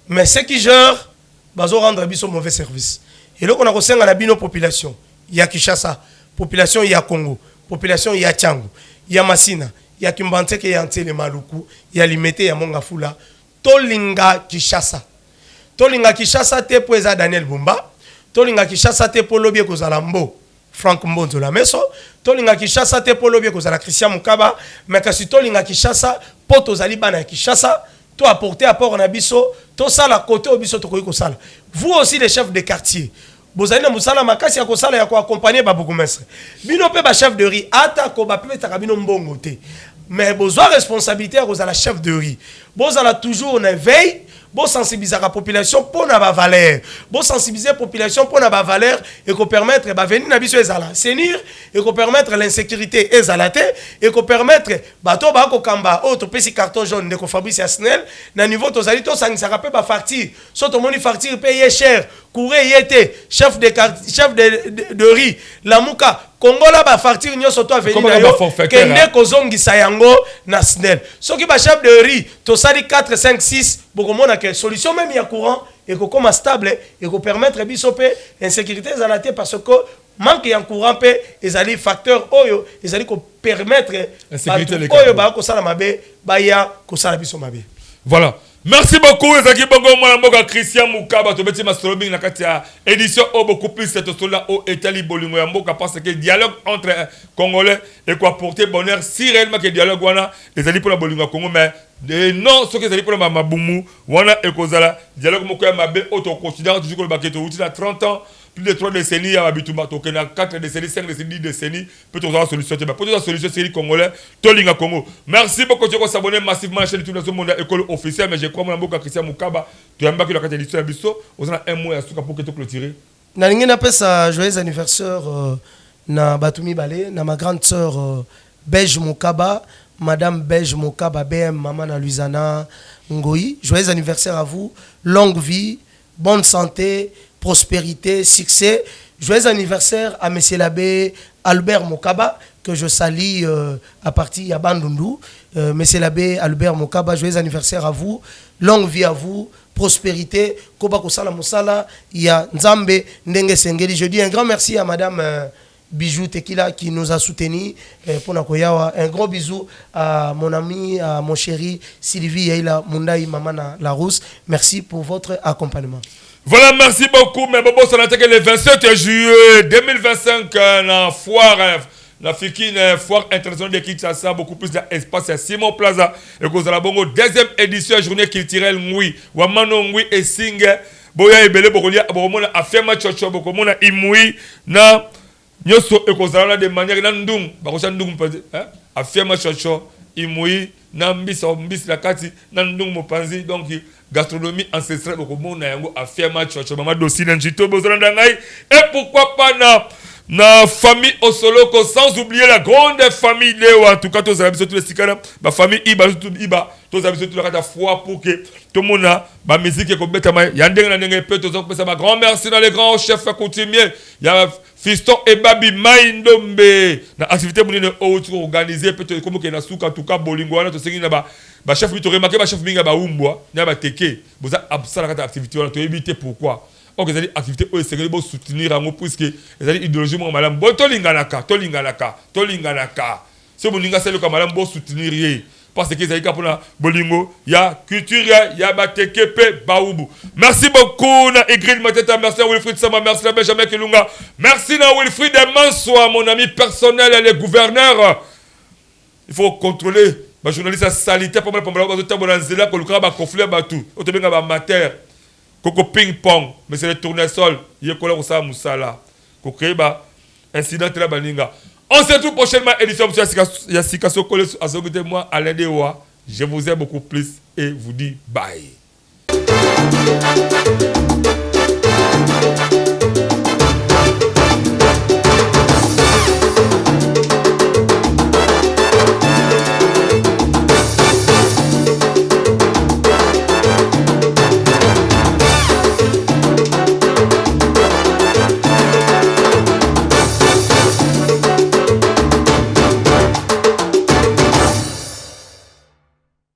mais ce qui gère bazo rendre biso mauvais service et là on a kosenga na bino population ya Kinshasa population ya Congo population ya Tchango ya Masina ya Kimbanteke ya Ntele Maluku ya Limete ya Mongafula tolinga Kinshasa te po eza Daniel Bumba tolinga Kinshasa te po lobie kozala mbo Frank Mbonzo la meso tolinga Kinshasa te po lobie kozala Christian Mukaba mais kasi tolinga Kinshasa po tozali bana ya Kinshasa to apporter apport na biso to sala côté au biso to ko sala vous aussi les chefs de quartier bozali na musala makasi ya ko sala ya ko accompagner ba bourgmestre bino pe ba chef de riz ata ko ba pe ta bino mbongo te mais besoin responsabilité ya ko sala chef de riz bozala toujours na veille bon sensibiliser la population pour na ba valeur bon sensibiliser la population pour na ba valeur et ko permettre ba venir na biso ezala senir et ko permettre l'insécurité ezalate et ko permettre bato ba ko kamba autre petit carton jaune de ko Fabrice Asnel na niveau tozali to sangisa ka pe ba facture so to moni facture payer cher courir yete chef de riz la muka Congola ba facture nyo soto venir na yo kende ko zongisa yango na Snel soki ba chef de riz to sali 4 5 6 bokomona que solution même ya courant et ko comme stable et ko permettre biso pe insécurité zalate parce que manque ya courant pe ezali facteur oyo ezali ko permettre oyo ba ko sala mabe ba ya ko sala biso mabe. Voilà. Merci beaucoup, Ezaki Bongo Mwalamboka Christian Mukaba, Tobeti Mastrobing, la Katia, édition beaucoup plus cette sola au Etali Bolingo Yamboka, parce que le dialogue entre Congolais et quoi porter bonheur, si réellement que le dialogue wana, les alliés pour la Bolingo Congo, mais non, ce que les alliés pour la Maboumou, wana et Kozala, dialogue Mokoya Mabé, auto considère toujours que le baquet au 30 ans. Plus de 3 décennies à Bituma, 4 décennies, 5 décennies, 10 décennies, peut-on avoir solution. Peut-on avoir solution, c'est les Congolais, Tolinga Congo. Merci beaucoup, tu as s'abonner massivement à la chaîne de tout le monde, école officielle, mais je crois que Christian Mukaba, tu as un bac de la qualité de Bisso, on a un mois à pour que tu clôturer. Nalingi na pesa joyeux anniversaire na Batumi Balé, na ma grande sœur Belge Mukaba, Madame Belge Mukaba, BM, Maman na Luisana Ngoyi. Joyeux anniversaire à vous, longue vie, bonne santé, prospérité, succès. Joyeux anniversaire à Monsieur l'abbé Albert Mokaba, que je salue à partir de Bandundu. Monsieur l'abbé Albert Mokaba, joyeux anniversaire à vous. Longue vie à vous, prospérité. Koba Kosala Moussala, il y a Nzambe Ndenge Sengeli. Je dis un grand merci à Madame Bijou Tekila qui nous a soutenus pour Nakoyawa. Un gros bisou à mon ami, à mon chéri Sylvie Yaila Mundaï Mamana Larousse. Merci pour votre accompagnement. Voilà, merci beaucoup. Mais Bobo, ça n'a été que le 27 juillet 2025, la foire, la foire internationale de Kinshasa, beaucoup plus d'espace à Simon Plaza. Et que vous allez bongo, deuxième édition, journée culturelle, Ngoui, Wamano Ngoui et Singe, Boya et Belé, Bokolia, Bokomona, Afema Chocho, Bokomona, Imoui, na, Nyoso, et que vous allez de manière, Nandung, Bakoshan Ndung, Afema Chocho, Imoui, Nambis, Ombis, la Kati, Nandung, Mopanzi, donc, gastronomie ancestrale au monde a fait match et pourquoi pas na famille au solo sans oublier la grande famille Léo en tout cas tous les tous les ma famille Iba tous les tous la foi pour que tout le monde ma musique est complètement yandeng na ndenge peut tous ma grand merci dans les grands chefs coutumiers il y a Fiston et Babi Maindombe na activité bonne organisée peut-être comme que na souka en tout cas bolingo na to sengi na ba chef bi to remarquer ba chef minga ba umbwa na ba teke boza absala kata activité on to éviter pourquoi ok c'est activité o c'est bo soutenir en puisque c'est idéologie mo malam bo to linganaka c'est bolinga c'est le kamalam bo soutenir parce que c'est pour la bolingo ya culture ya ba teke pe baoubu. Merci beaucoup na Igrid Mateta, merci à Wilfried Sama, merci à Benjamin Kilunga, merci à Wilfried Mansoa, mon ami personnel et le gouverneur. Il faut contrôler les journalistes sanitaires pour le temps de l'anzela pour le conflit batou autobenga ba mater koko ping pong mais c'est le tournesol yekola ko sa musala ko créer ba incident de la baninga. On se retrouve prochainement édition Yassika Sokole à moi Alain Dewa. Je vous aime beaucoup plus et vous dis bye.